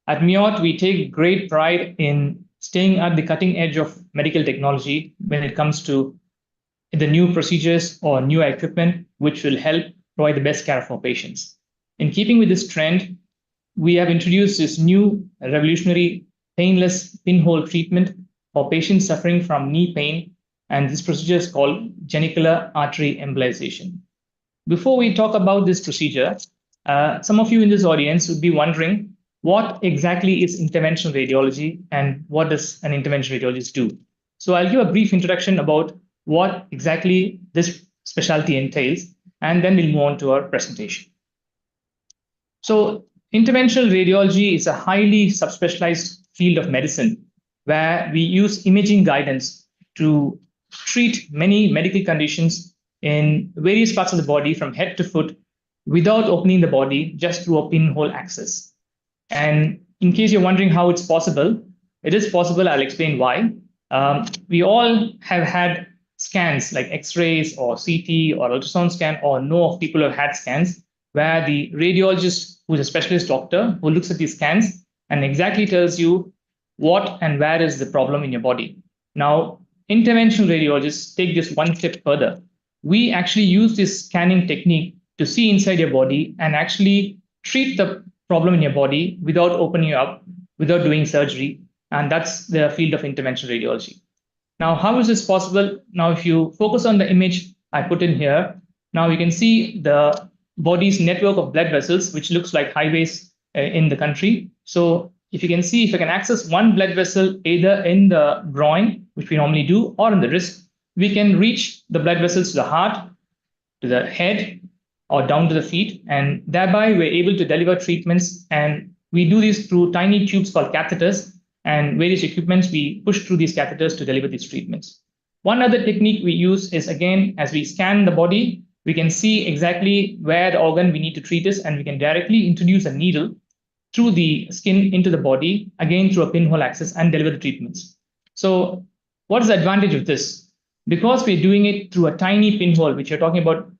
At MIOT, we take great pride in staying at the cutting edge of medical technology when it comes to the new procedures or new equipment, which will help provide the best care for patients. In keeping with this trend, we have introduced this new revolutionary painless pinhole treatment for patients suffering from knee pain, and this procedure is called genicular artery embolization. Before we talk about this procedure, some of you in this audience would be wondering what exactly is interventional radiology and what does an interventional radiologist do? So I'll give a brief introduction about what exactly this specialty entails, and then we'll move on to our presentation. So interventional radiology is a highly subspecialized field of medicine where we use imaging guidance to treat many medical conditions in various parts of the body from head to foot without opening the body, just through a pinhole access. And in case you're wondering how it's possible, it is possible. I'll explain why. We all have had scans like X-rays or CT or ultrasound scan, or know of people who have had scans where the radiologist, who's a specialist doctor, who looks at these scans and exactly tells you what and where is the problem in your body. Now, interventional radiologists take this one step further. We actually use this scanning technique to see inside your body and actually treat the problem in your body without opening you up, without doing surgery. And that's the field of interventional radiology. Now, how is this possible? Now, if you focus on the image I put in here, now you can see the body's network of blood vessels, which looks like highways in the country. So if you can see, if I can access one blood vessel, either in the groin, which we normally do, or in the wrist, we can reach the blood vessels to the heart, to the head, or down to the feet. And thereby, we're able to deliver treatments. And we do this through tiny tubes called catheters, and various equipments we push through these catheters to deliver these treatments. One other technique we use is, again, as we scan the body, we can see exactly where the organ we need to treat is, and we can directly introduce a needle through the skin into the body, again through a pinhole access, and deliver the treatments. So what is the advantage of this? Because we're doing it through a tiny pinhole, which you're talking about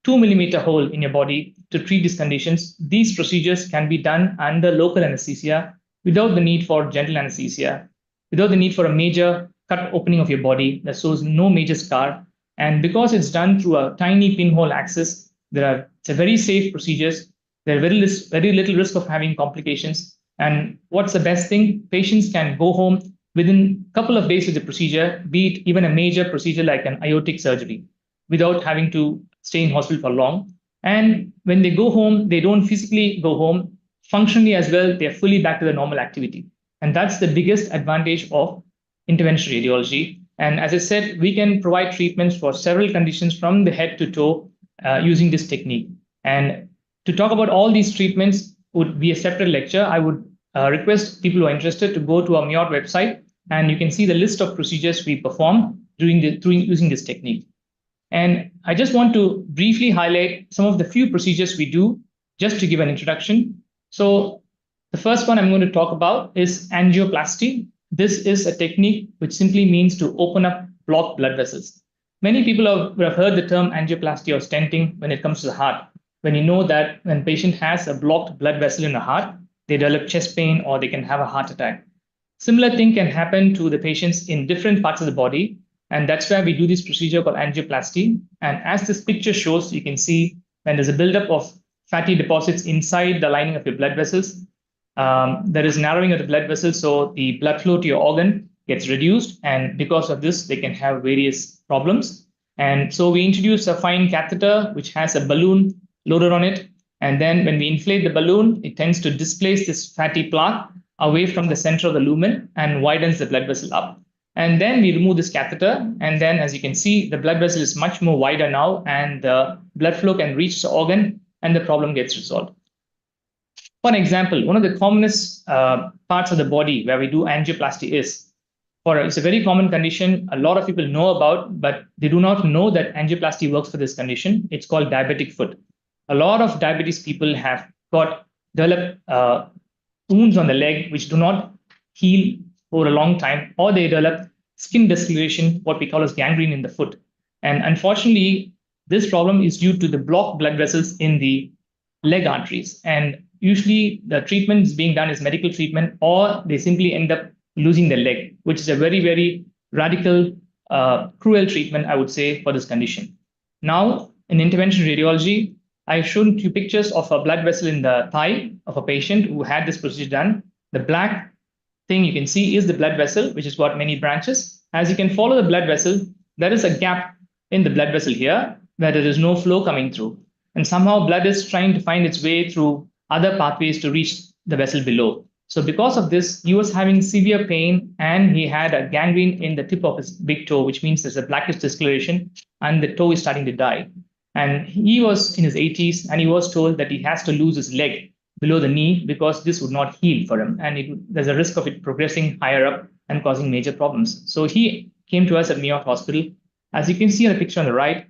2-millimeter hole in your body to treat these conditions, these procedures can be done under local anesthesia without the need for general anesthesia, without the need for a major cut opening of your body that shows no major scar. And because it's done through a tiny pinhole access, it's a very safe procedures. There's very little risk of having complications. And what's the best thing? Patients can go home within a couple of days of the procedure, be it even a major procedure like an aortic surgery, without having to stay in hospital for long. And when they go home, they don't physically go home. Functionally as well, they're fully back to the normal activity. And that's the biggest advantage of interventional radiology. And as I said, we can provide treatments for several conditions from the head to toe using this technique. And to talk about all these treatments would be a separate lecture. I would request people who are interested to go to our MIOT website, and you can see the list of procedures we perform using this technique. And I just want to briefly highlight some of the few procedures we do, just to give an introduction. So the first one I'm going to talk about is angioplasty. This is a technique which simply means to open up blocked blood vessels. Many people have heard the term angioplasty or stenting when it comes to the heart. When you know that when a patient has a blocked blood vessel in the heart, they develop chest pain or they can have a heart attack. Similar thing can happen to the patients in different parts of the body. And that's where we do this procedure called angioplasty. And as this picture shows, you can see when there's a buildup of fatty deposits inside the lining of your blood vessels, there is narrowing of the blood vessels, so the blood flow to your organ gets reduced. And because of this, they can have various problems. And so we introduce a fine catheter, which has a balloon loaded on it. And then when we inflate the balloon, it tends to displace this fatty plaque away from the center of the lumen and widens the blood vessel up. And then we remove this catheter. And then, as you can see, the blood vessel is much more wider now, and the blood flow can reach the organ, and the problem gets resolved. For example, one of the commonest parts of the body where we do angioplasty is, it's a very common condition a lot of people know about, but they do not know that angioplasty works for this condition. It's called diabetic foot. A lot of diabetes people have developed wounds on the leg which do not heal for a long time, or they develop skin discoloration, what we call as gangrene in the foot. And unfortunately, this problem is due to the blocked blood vessels in the leg arteries. And usually the treatment is being done is medical treatment, or they simply end up losing their leg, which is a very, very radical, cruel treatment, I would say, for this condition. Now, in interventional radiology, I've shown you pictures of a blood vessel in the thigh of a patient who had this procedure done. The black thing you can see is the blood vessel, which has got many branches. As you can follow the blood vessel, there is a gap in the blood vessel here where there is no flow coming through. And somehow blood is trying to find its way through other pathways to reach the vessel below. So because of this, he was having severe pain and he had a gangrene in the tip of his big toe, which means there's a blackish discoloration and the toe is starting to die. And he was in his 80s and he was told that he has to lose his leg below the knee because this would not heal for him. And there's a risk of it progressing higher up and causing major problems. So he came to us at MIOT Hospital. As you can see on the picture on the right,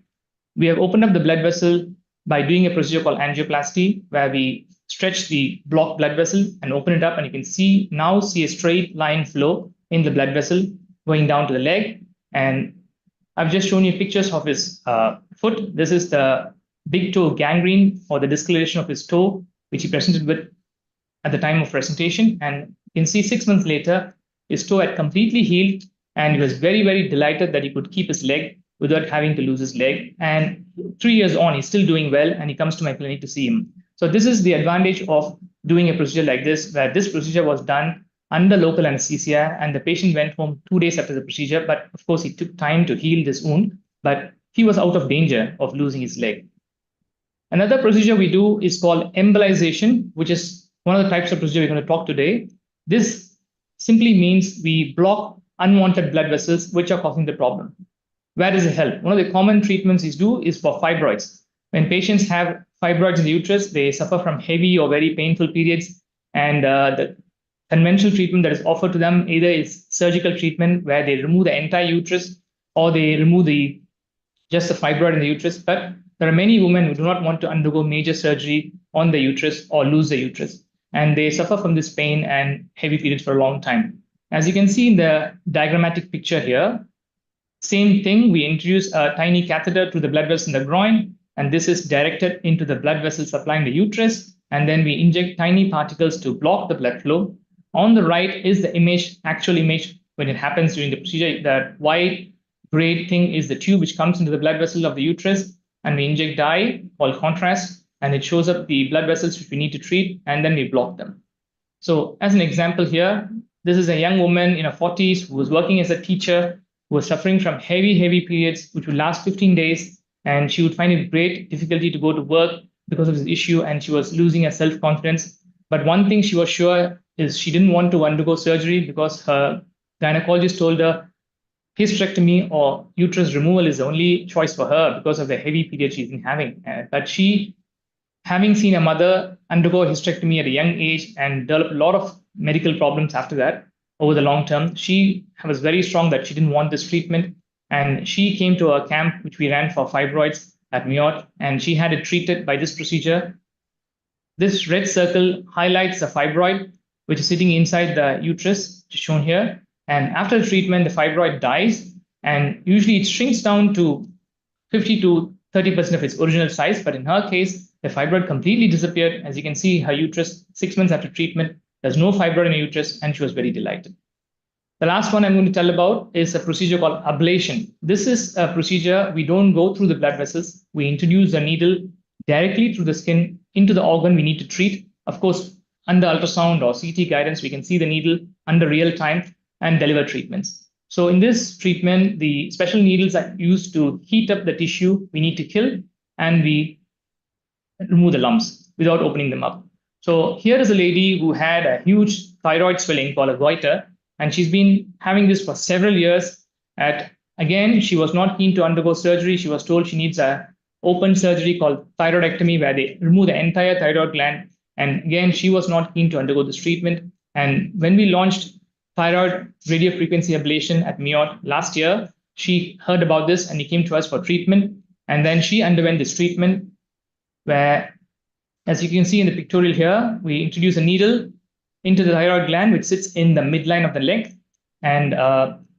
we have opened up the blood vessel by doing a procedure called angioplasty, where we stretch the blocked blood vessel and open it up. And you can see a straight line flow in the blood vessel going down to the leg. And I've just shown you pictures of his foot. This is the big toe gangrene or the discoloration of his toe, which he presented with at the time of presentation. And you can see 6 months later, his toe had completely healed. And he was very, very delighted that he could keep his leg without having to lose his leg. And 3 years on, he's still doing well. And he comes to my clinic to see him. So this is the advantage of doing a procedure like this, where this procedure was done under local anesthesia, and the patient went home 2 days after the procedure. But of course, it took time to heal this wound, but he was out of danger of losing his leg. Another procedure we do is called embolization, which is one of the types of procedure we're going to talk today. This simply means we block unwanted blood vessels which are causing the problem. Where does it help? One of the common treatments is for fibroids. When patients have fibroids in the uterus, they suffer from heavy or very painful periods, and the conventional treatment that is offered to them either is surgical treatment where they remove the entire uterus, or they remove just the fibroid in the uterus. But there are many women who do not want to undergo major surgery on the uterus or lose the uterus, and they suffer from this pain and heavy periods for a long time. As you can see in the diagrammatic picture here, same thing, we introduce a tiny catheter to the blood vessel in the groin, and this is directed into the blood vessel supplying the uterus, and then we inject tiny particles to block the blood flow. On the right is the image, actual image when it happens during the procedure. That white gray thing is the tube which comes into the blood vessel of the uterus, and we inject dye called contrast, and it shows up the blood vessels which we need to treat, and then we block them. So as an example here, this is a young woman in her 40s who was working as a teacher, who was suffering from heavy periods which would last 15 days, and she would find it great difficulty to go to work because of this issue, and she was losing her self-confidence. But one thing she was sure is she didn't want to undergo surgery because her gynecologist told her hysterectomy or uterus removal is the only choice for her because of the heavy period she's been having. But she, having seen her mother undergo hysterectomy at a young age and develop a lot of medical problems after that over the long term, she was very strong that she didn't want this treatment. And she came to a camp which we ran for fibroids at MIOT, and she had it treated by this procedure. This red circle highlights the fibroid, which is sitting inside the uterus, which is shown here. And after the treatment, the fibroid dies, and usually it shrinks down to 50 to 30% of its original size. But in her case, the fibroid completely disappeared. As you can see, her uterus, 6 months after treatment, there's no fibroid in her uterus, and she was very delighted. The last one I'm going to tell about is a procedure called ablation. This is a procedure we don't go through the blood vessels. We introduce a needle directly through the skin into the organ we need to treat. Of course, under ultrasound or CT guidance, we can see the needle under real time and deliver treatments. So in this treatment, the special needles are used to heat up the tissue we need to kill, and we remove the lumps without opening them up. So here is a lady who had a huge thyroid swelling called a goiter, and she's been having this for several years. Again, she was not keen to undergo surgery. She was told she needs a open surgery called thyroidectomy, where they remove the entire thyroid gland. And again, she was not keen to undergo this treatment. And when we launched thyroid radiofrequency ablation at MIOT last year, she heard about this and she came to us for treatment. And then she underwent this treatment where, as you can see in the pictorial here, we introduce a needle into the thyroid gland, which sits in the midline of the leg. And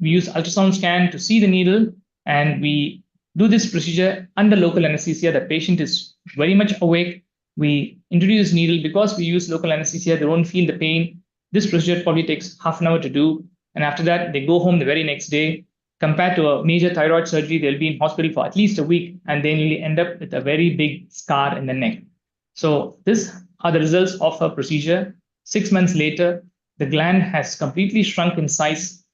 we use ultrasound scan to see the needle. And we do this procedure under local anesthesia. The patient is very much awake. We introduce needle. Because we use local anesthesia, they don't feel the pain. This procedure probably takes half an hour to do. And after that, they go home the very next day. Compared to a major thyroid surgery, they'll be in hospital for at least a week, and they nearly end up with a very big scar in the neck. So these are the results of a procedure. 6 months later, the gland has completely shrunk in size.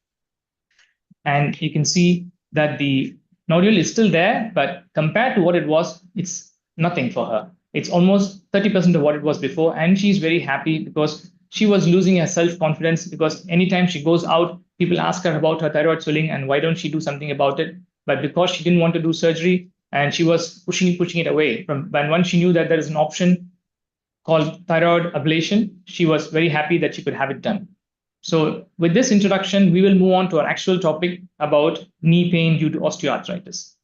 And you can see that the nodule is still there, but compared to what it was, it's nothing for her. It's almost 30% of what it was before. And she's very happy because she was losing her self-confidence, because anytime she goes out, people ask her about her thyroid swelling and why don't she do something about it. But because she didn't want to do surgery and she was pushing it away, when once she knew that there is an option called thyroid ablation, she was very happy that she could have it done. So with this introduction, we will move on to our actual topic about knee pain due to osteoarthritis.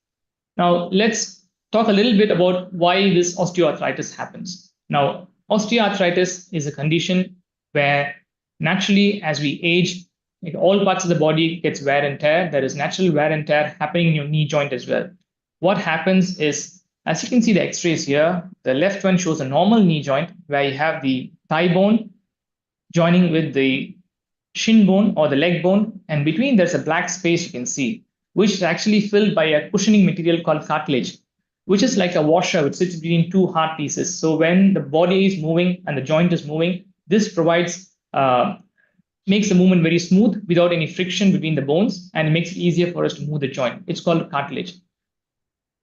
Now, let's talk a little bit about why this osteoarthritis happens. Now, osteoarthritis is a condition where naturally, as we age, all parts of the body gets wear and tear. There is natural wear and tear happening in your knee joint as well. What happens is, as you can see the x-rays here, the left one shows a normal knee joint where you have the thigh bone joining with the shin bone or the leg bone, and between there's a black space you can see, which is actually filled by a cushioning material called cartilage, which is like a washer which sits between two hard pieces. So when the body is moving and the joint is moving, this provides makes the movement very smooth without any friction between the bones, and it makes it easier for us to move the joint. It's called cartilage.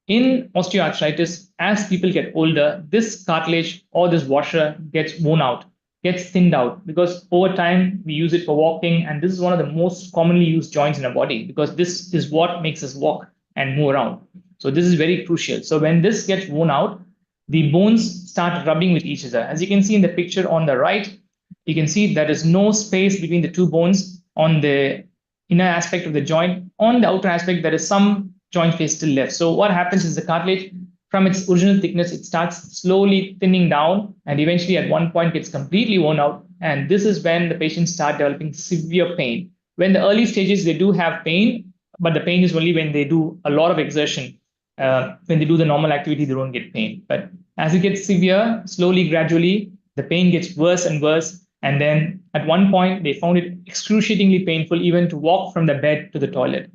In osteoarthritis, as people get older, this cartilage or this washer gets worn out, gets thinned out, because over time we use it for walking, and this is one of the most commonly used joints in our body because this is what makes us walk and move around. So this is very crucial. So when this gets worn out, the bones start rubbing with each other. As you can see in the picture on the right, you can see there is no space between the two bones on the inner aspect of the joint. On the outer aspect, there is some joint face still left. So what happens is the cartilage, from its original thickness, it starts slowly thinning down and eventually at one point gets completely worn out. And this is when the patients start developing severe pain. When the early stages, they do have pain, but the pain is only when they do a lot of exertion. When they do the normal activity, they don't get pain. But as it gets severe, slowly, gradually, the pain gets worse and worse. And then at one point, they found it excruciatingly painful even to walk from the bed to the toilet.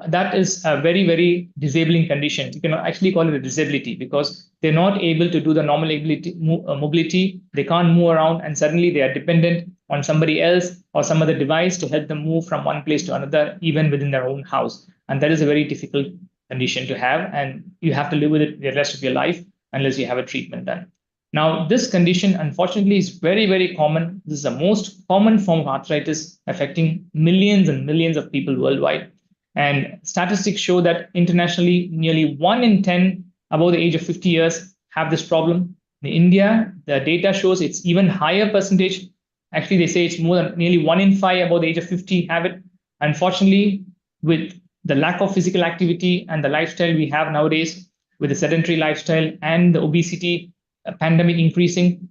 That is a very, very disabling condition. You can actually call it a disability because they're not able to do the normal mobility. They can't move around, and suddenly they are dependent on somebody else or some other device to help them move from one place to another, even within their own house. And that is a very difficult condition to have, and you have to live with it the rest of your life unless you have a treatment done. Now, this condition, unfortunately, is very, very common. This is the most common form of arthritis affecting millions and millions of people worldwide. And statistics show that internationally, nearly 1 in 10 above the age of 50 years have this problem. In India, the data shows it's even higher percentage. Actually, they say it's more than nearly 1 in 5 above the age of 50 have it. Unfortunately, with the lack of physical activity and the lifestyle we have nowadays, with the sedentary lifestyle and the obesity pandemic increasing,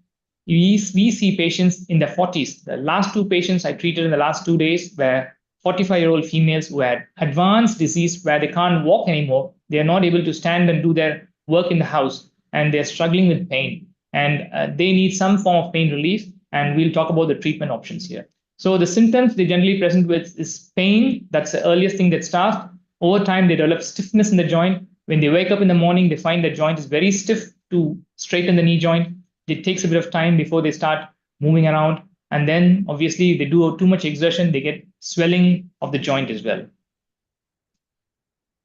we see patients in their 40s. The last 2 patients I treated in the last 2 days were 45-year-old females who had advanced disease where they can't walk anymore. They are not able to stand and do their work in the house, and they're struggling with pain. And they need some form of pain relief, and we'll talk about the treatment options here. So the symptoms they generally present with is pain. That's the earliest thing that starts. Over time, they develop stiffness in the joint. When they wake up in the morning, they find the joint is very stiff to straighten the knee joint. It takes a bit of time before they start moving around. And then obviously they do too much exertion, they get swelling of the joint as well.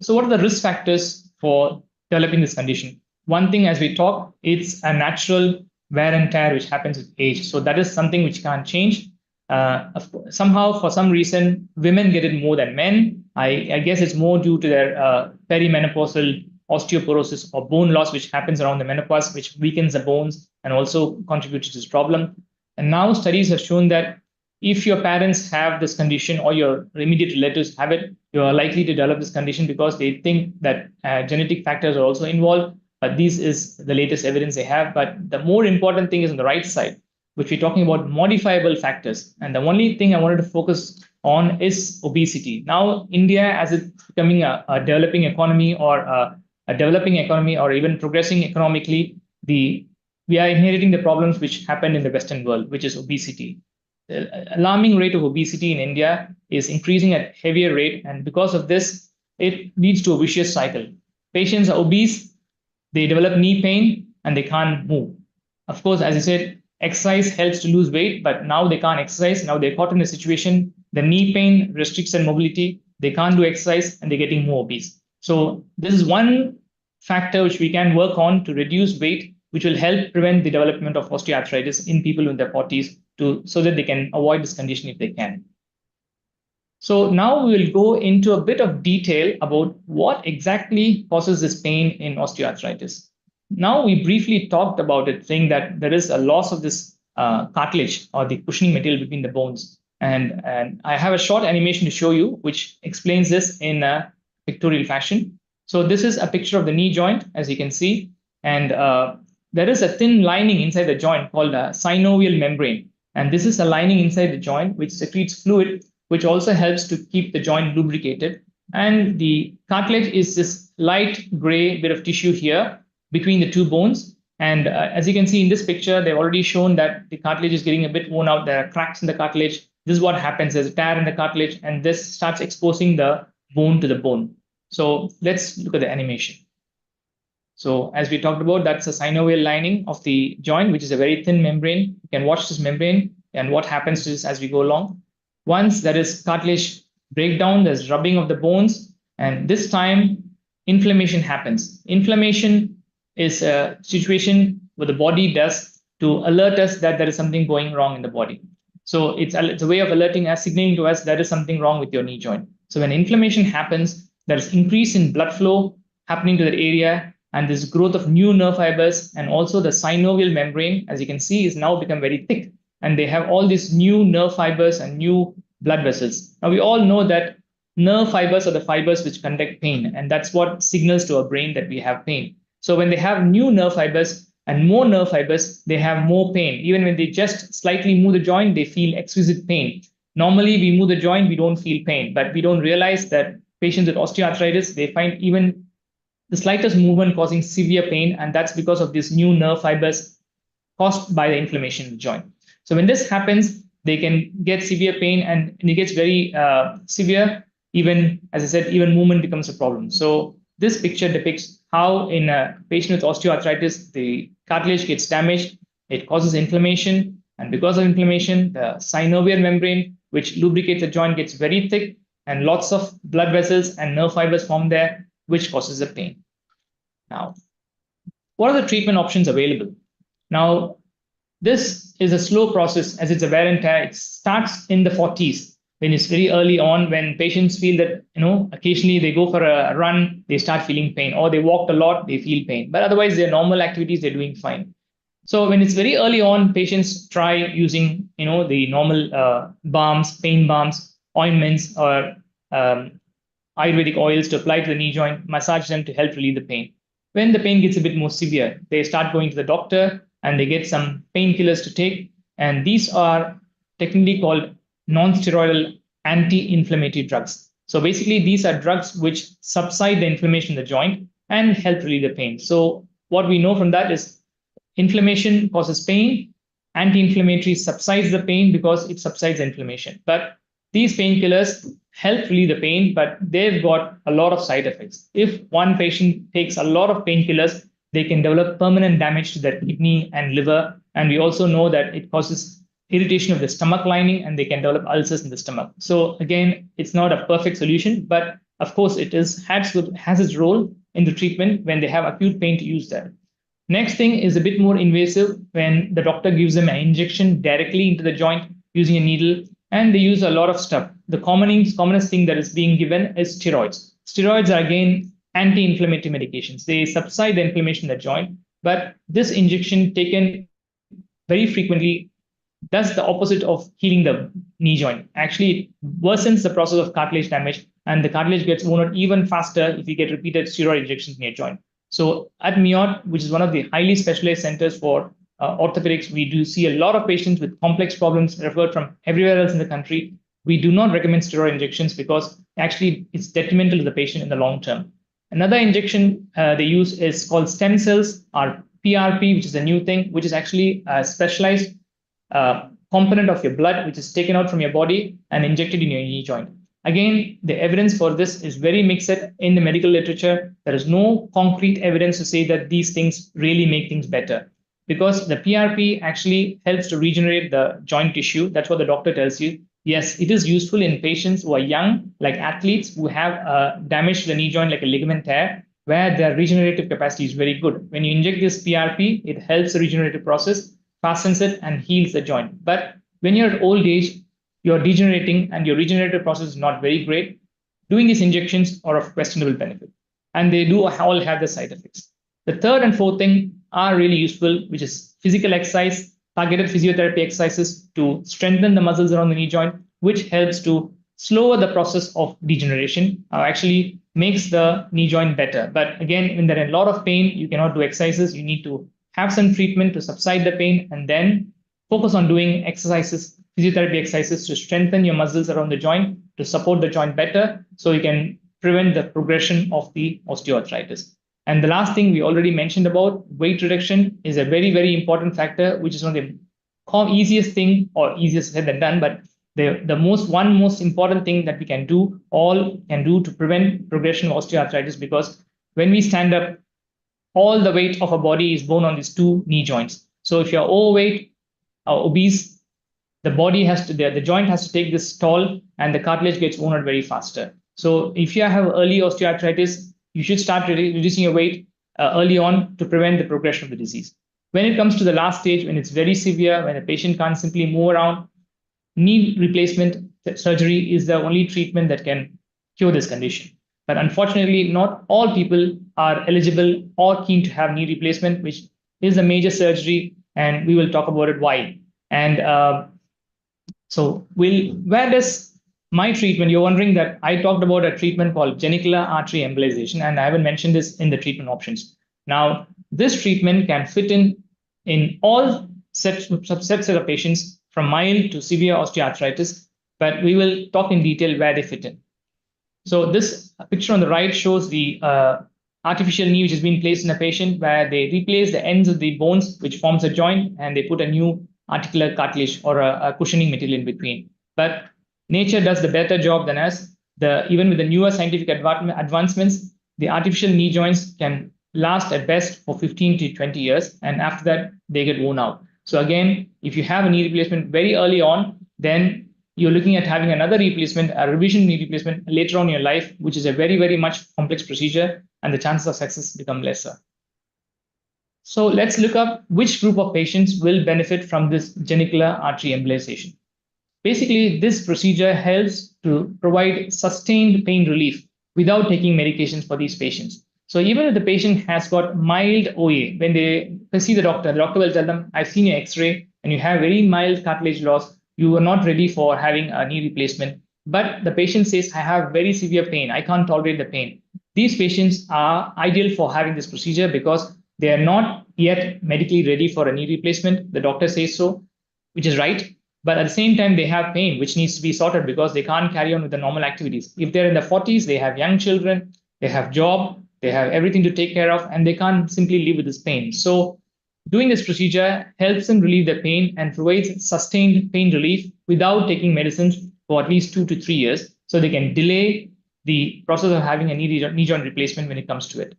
So what are the risk factors for developing this condition? One thing, as we talk, it's a natural wear and tear which happens with age. So that is something which can't change. Somehow, for some reason, women get it more than men. I guess it's more due to their perimenopausal osteoporosis or bone loss, which happens around the menopause, which weakens the bones and also contributes to this problem. And now studies have shown that if your parents have this condition or your immediate relatives have it, you are likely to develop this condition because they think that genetic factors are also involved. But this is the latest evidence they have. But the more important thing is on the right side, which we're talking about modifiable factors. And the only thing I wanted to focus on is obesity. Now, India, as it's becoming a developing economy or a developing economy or even progressing economically, the we are inheriting the problems which happened in the Western world, which is obesity. The alarming rate of obesity in India is increasing at heavier rate, and because of this, it leads to a vicious cycle. Patients are obese, they develop knee pain, and they can't move. Of course, as I said, exercise helps to lose weight, but now they can't exercise. Now they're caught in a situation, the knee pain restricts their mobility, they can't do exercise, and they're getting more obese. So this is one factor which we can work on to reduce weight, which will help prevent the development of osteoarthritis in people in their 40s so that they can avoid this condition if they can. So now we will go into a bit of detail about what exactly causes this pain in osteoarthritis. Now we briefly talked about it, saying that there is a loss of this cartilage or the cushioning material between the bones. And I have a short animation to show you, which explains this in a pictorial fashion. So this is a picture of the knee joint, as you can see. And there is a thin lining inside the joint called a synovial membrane. And this is a lining inside the joint which secretes fluid, which also helps to keep the joint lubricated. And the cartilage is this light gray bit of tissue here between the two bones. And as you can see in this picture, they've already shown that the cartilage is getting a bit worn out. There are cracks in the cartilage. This is what happens. There's a tear in the cartilage, and this starts exposing the bone to the bone. So let's look at the animation. So as we talked about, that's a synovial lining of the joint, which is a very thin membrane. You can watch this membrane and what happens to this as we go along. Once there is cartilage breakdown, there's rubbing of the bones, and this time inflammation happens. Inflammation is a situation what the body does to alert us that there is something going wrong in the body. So it's a way of alerting us, signaling to us there is something wrong with your knee joint. So when inflammation happens, there's increase in blood flow happening to that area, and this growth of new nerve fibers, and also the synovial membrane, as you can see, is now become very thick, and they have all these new nerve fibers and new blood vessels. Now we all know that nerve fibers are the fibers which conduct pain, and that's what signals to our brain that we have pain. So when they have new nerve fibers and more nerve fibers, they have more pain. Even when they just slightly move the joint, they feel exquisite pain. Normally we move the joint, we don't feel pain, but we don't realize that patients with osteoarthritis, they find even the slightest movement causing severe pain, and that's because of these new nerve fibers caused by the inflammation in the joint. So when this happens, they can get severe pain, and it gets very severe. Even, as I said, even movement becomes a problem. So this picture depicts how in a patient with osteoarthritis, the cartilage gets damaged, it causes inflammation, and because of inflammation, the synovial membrane, which lubricates the joint, gets very thick, and lots of blood vessels and nerve fibers form there, which causes the pain. Now, what are the treatment options available? Now, this is a slow process as it's a wear and tear. It starts in the 40s when it's very early on, when patients feel that, occasionally they go for a run, they start feeling pain, or they walked a lot, they feel pain. But otherwise, their normal activities, they're doing fine. So when it's very early on, patients try using, the normal balms, pain balms, ointments, or Ayurvedic oils to apply to the knee joint, massage them to help relieve the pain. When the pain gets a bit more severe, they start going to the doctor and they get some painkillers to take. And these are technically called non-steroidal anti-inflammatory drugs. So basically, these are drugs which subside the inflammation in the joint and help relieve the pain. So what we know from that is inflammation causes pain. Anti-inflammatory subsides the pain because it subsides the inflammation. But these painkillers help relieve the pain, but they've got a lot of side effects. If one patient takes a lot of painkillers, they can develop permanent damage to their kidney and liver. And we also know that it causes irritation of the stomach lining, and they can develop ulcers in the stomach. So again, it's not a perfect solution, but of course it has its role in the treatment when they have acute pain to use that. Next thing is a bit more invasive when the doctor gives them an injection directly into the joint using a needle, and they use a lot of stuff. The commonest thing that is being given is steroids. Steroids are again anti-inflammatory medications. They subside the inflammation in the joint, but this injection taken very frequently does the opposite of healing the knee joint. Actually, it worsens the process of cartilage damage, and the cartilage gets worn out even faster if you get repeated steroid injections in your joint. So at MIOT, which is one of the highly specialized centers for orthopedics, we do see a lot of patients with complex problems referred from everywhere else in the country. We do not recommend steroid injections because actually it's detrimental to the patient in the long term. Another injection they use is called stem cells, or PRP, which is a new thing, which is actually a specialized component of your blood, which is taken out from your body and injected in your knee joint. Again, the evidence for this is very mixed in the medical literature. There is no concrete evidence to say that these things really make things better, because the PRP actually helps to regenerate the joint tissue. That's what the doctor tells you. Yes, it is useful in patients who are young, like athletes who have damage to the knee joint, like a ligament tear, where their regenerative capacity is very good. When you inject this PRP, it helps the regenerative process, fastens it, and heals the joint. But when you're at old age, you're degenerating and your regenerative process is not very great, doing these injections are of questionable benefit. And they do all have the side effects. The third and fourth thing are really useful, which is physical exercise, targeted physiotherapy exercises to strengthen the muscles around the knee joint, which helps to slower the process of degeneration, actually makes the knee joint better. But again, when there are a lot of pain, you cannot do exercises. You need to have some treatment to subside the pain and then focus on doing exercises, physiotherapy exercises to strengthen your muscles around the joint, to support the joint better, so you can prevent the progression of the osteoarthritis. And the last thing we already mentioned about weight reduction is a very, very important factor, which is one of the easiest thing, or easiest said than done, but the most important thing that we can do to prevent progression of osteoarthritis, because when we stand up, all the weight of our body is borne on these two knee joints. So if you're overweight or obese, the joint has to take this toll and the cartilage gets worn out very faster. So if you have early osteoarthritis, you should start reducing your weight early on to prevent the progression of the disease. When it comes to the last stage, when it's very severe, when the patient can't simply move around, knee replacement surgery is the only treatment that can cure this condition. But unfortunately, not all people are eligible or keen to have knee replacement, which is a major surgery, and we will talk about it why. And so where does my treatment, you're wondering that I talked about a treatment called genicular artery embolization, and I haven't mentioned this in the treatment options. Now, this treatment can fit in all subsets of patients from mild to severe osteoarthritis, but we will talk in detail where they fit in. So this picture on the right shows the artificial knee which has been placed in a patient, where they replace the ends of the bones which forms a joint, and they put a new articular cartilage or a cushioning material in between. But nature does the better job than us. Even with the newer scientific advancements, the artificial knee joints can last at best for 15 to 20 years, and after that, they get worn out. So again, if you have a knee replacement very early on, then you're looking at having another replacement, a revision knee replacement later on in your life, which is a very, very much complex procedure, and the chances of success become lesser. So let's look up which group of patients will benefit from this genicular artery embolization. Basically, this procedure helps to provide sustained pain relief without taking medications for these patients. So even if the patient has got mild OA, when they see the doctor will tell them, I've seen your X-ray and you have very mild cartilage loss. You are not ready for having a knee replacement. But the patient says, I have very severe pain. I can't tolerate the pain. These patients are ideal for having this procedure because they are not yet medically ready for a knee replacement. The doctor says so, which is right. But at the same time, they have pain, which needs to be sorted because they can't carry on with the normal activities. If they're in the 40s, they have young children, they have job, they have everything to take care of, and they can't simply live with this pain. So doing this procedure helps them relieve the pain and provides sustained pain relief without taking medicines for at least 2 to 3 years, so they can delay the process of having a knee joint replacement when it comes to it.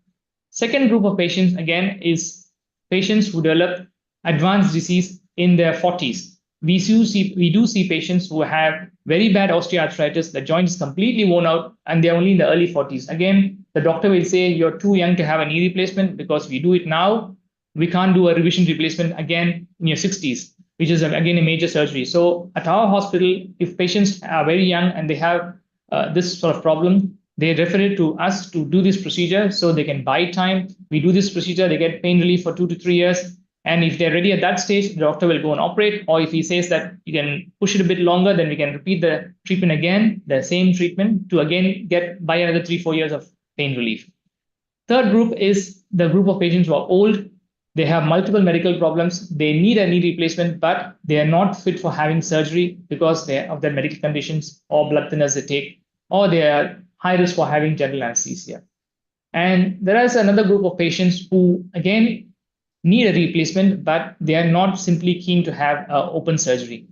Second group of patients, again, is patients who develop advanced disease in their 40s. We do see patients who have very bad osteoarthritis, the joint is completely worn out, and they're only in the early 40s. Again, the doctor will say, you're too young to have a knee replacement because we do it now. We can't do a revision replacement again in your 60s, which is, again, a major surgery. So at our hospital, if patients are very young and they have this sort of problem, they refer it to us to do this procedure so they can buy time. We do this procedure, they get pain relief for 2 to 3 years. And if they're ready at that stage, the doctor will go and operate. Or if he says that you can push it a bit longer, then we can repeat the treatment again, the same treatment, to again buy another 3-4 years of pain relief. Third group is the group of patients who are old. They have multiple medical problems. They need a knee replacement, but they are not fit for having surgery because of their medical conditions or blood thinners they take, or they are high risk for having general anesthesia. And there is another group of patients who, again, need a replacement, but they are not simply keen to have open surgery.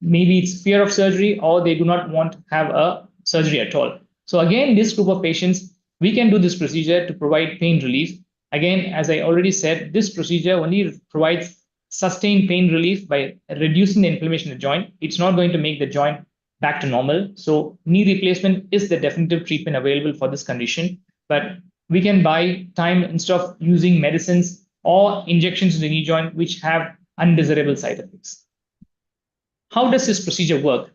Maybe it's fear of surgery, or they do not want to have a surgery at all. So again, this group of patients, we can do this procedure to provide pain relief. Again, as I already said, this procedure only provides sustained pain relief by reducing the inflammation in the joint. It's not going to make the joint back to normal. So knee replacement is the definitive treatment available for this condition. But we can buy time instead of using medicines or injections in the knee joint, which have undesirable side effects. How does this procedure work?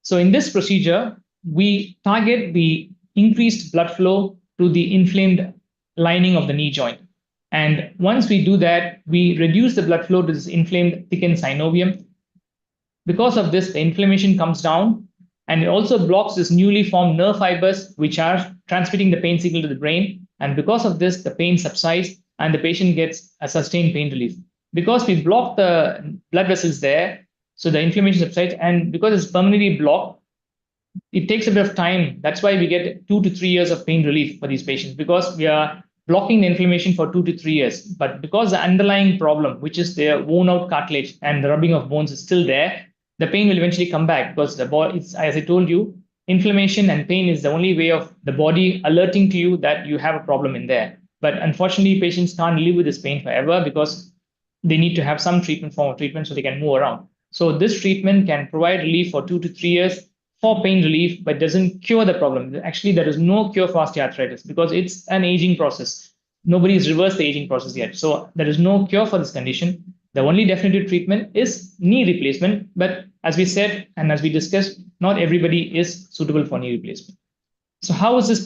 So in this procedure, we target the increased blood flow to the inflamed lining of the knee joint. And once we do that, we reduce the blood flow to this inflamed thickened synovium. Because of this, the inflammation comes down, and it also blocks this newly formed nerve fibers, which are transmitting the pain signal to the brain. And because of this, the pain subsides and the patient gets a sustained pain relief. Because we block the blood vessels there, so the inflammation subsides, and because it's permanently blocked, it takes a bit of time. That's why we get 2 to 3 years of pain relief for these patients, because we are blocking the inflammation for 2 to 3 years. But because the underlying problem, which is their worn out cartilage and the rubbing of bones, is still there, the pain will eventually come back, because the body, as I told you, inflammation and pain is the only way of the body alerting to you that you have a problem in there. But unfortunately, patients can't live with this pain forever, because they need to have some form of treatment so they can move around. So this treatment can provide relief for 2 to 3 years for pain relief, but doesn't cure the problem. Actually, there is no cure for osteoarthritis, because it's an aging process. Nobody's reversed the aging process yet. So there is no cure for this condition. The only definitive treatment is knee replacement. But as we said, and as we discussed, not everybody is suitable for knee replacement. So how is this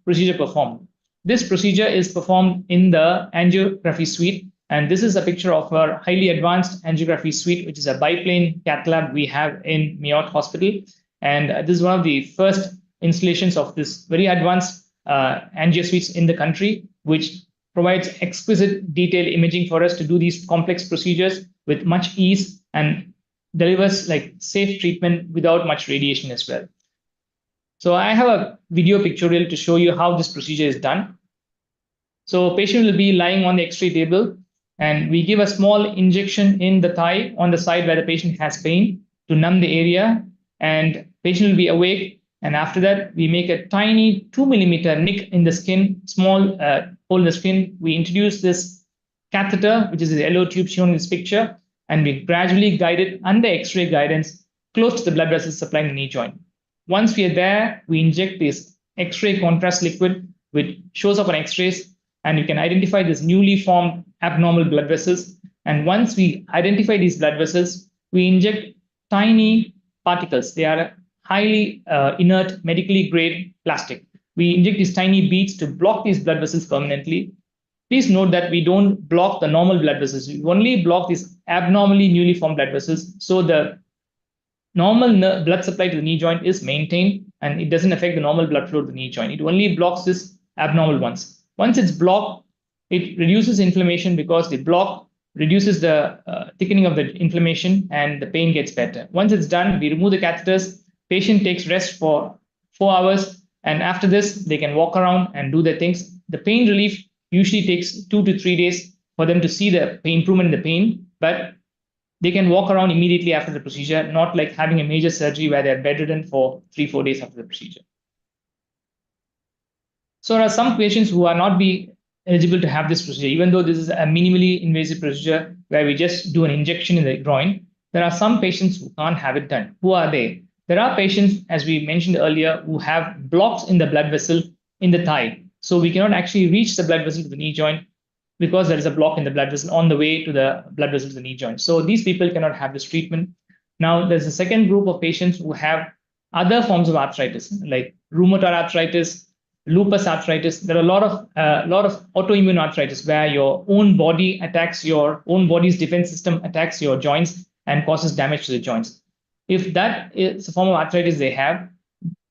procedure performed? This procedure is performed in the angiography suite. And this is a picture of our highly advanced angiography suite, which is a biplane cath lab we have in MIOT hospital. And this is one of the first installations of this very advanced angio suites in the country, which provides exquisite detailed imaging for us to do these complex procedures with much ease, and delivers like safe treatment without much radiation as well. So I have a video pictorial to show you how this procedure is done. So patient will be lying on the X-ray table, and we give a small injection in the thigh on the side where the patient has pain to numb the area, and patient will be awake. And after that, we make a tiny 2 millimeter nick in the skin, small hole in the skin. We introduce this catheter, which is the yellow tube shown in this picture, and we gradually guide it under X-ray guidance close to the blood vessels supplying the knee joint. Once we are there, we inject this X-ray contrast liquid, which shows up on X-rays, and you can identify this newly formed abnormal blood vessels. And once we identify these blood vessels, we inject tiny particles. They are highly inert, medically grade plastic. We inject these tiny beads to block these blood vessels permanently. Please note that we don't block the normal blood vessels. We only block these abnormally newly formed blood vessels. So the normal blood supply to the knee joint is maintained, and it doesn't affect the normal blood flow to the knee joint. It only blocks this abnormal ones. Once it's blocked, it reduces inflammation, because the block reduces the thickening of the inflammation, and the pain gets better. Once it's done, we remove the catheters. Patient takes rest for 4 hours, and after this, they can walk around and do their things. The pain relief usually takes 2 to 3 days for them to see the improvement in the pain, but they can walk around immediately after the procedure, not like having a major surgery where they're bedridden for 3-4 days after the procedure. So there are some patients who are not eligible to have this procedure, even though this is a minimally invasive procedure where we just do an injection in the groin. There are some patients who can't have it done. Who are they? There are patients, as we mentioned earlier, who have blocks in the blood vessel in the thigh. So we cannot actually reach the blood vessel to the knee joint, because there is a block in the blood vessel on the way to the blood vessel to the knee joint. So these people cannot have this treatment. Now, there's a second group of patients who have other forms of arthritis, like rheumatoid arthritis, lupus arthritis. There are a lot of autoimmune arthritis where your own body attacks, your own body's defense system attacks your joints and causes damage to the joints. If that is a form of arthritis they have,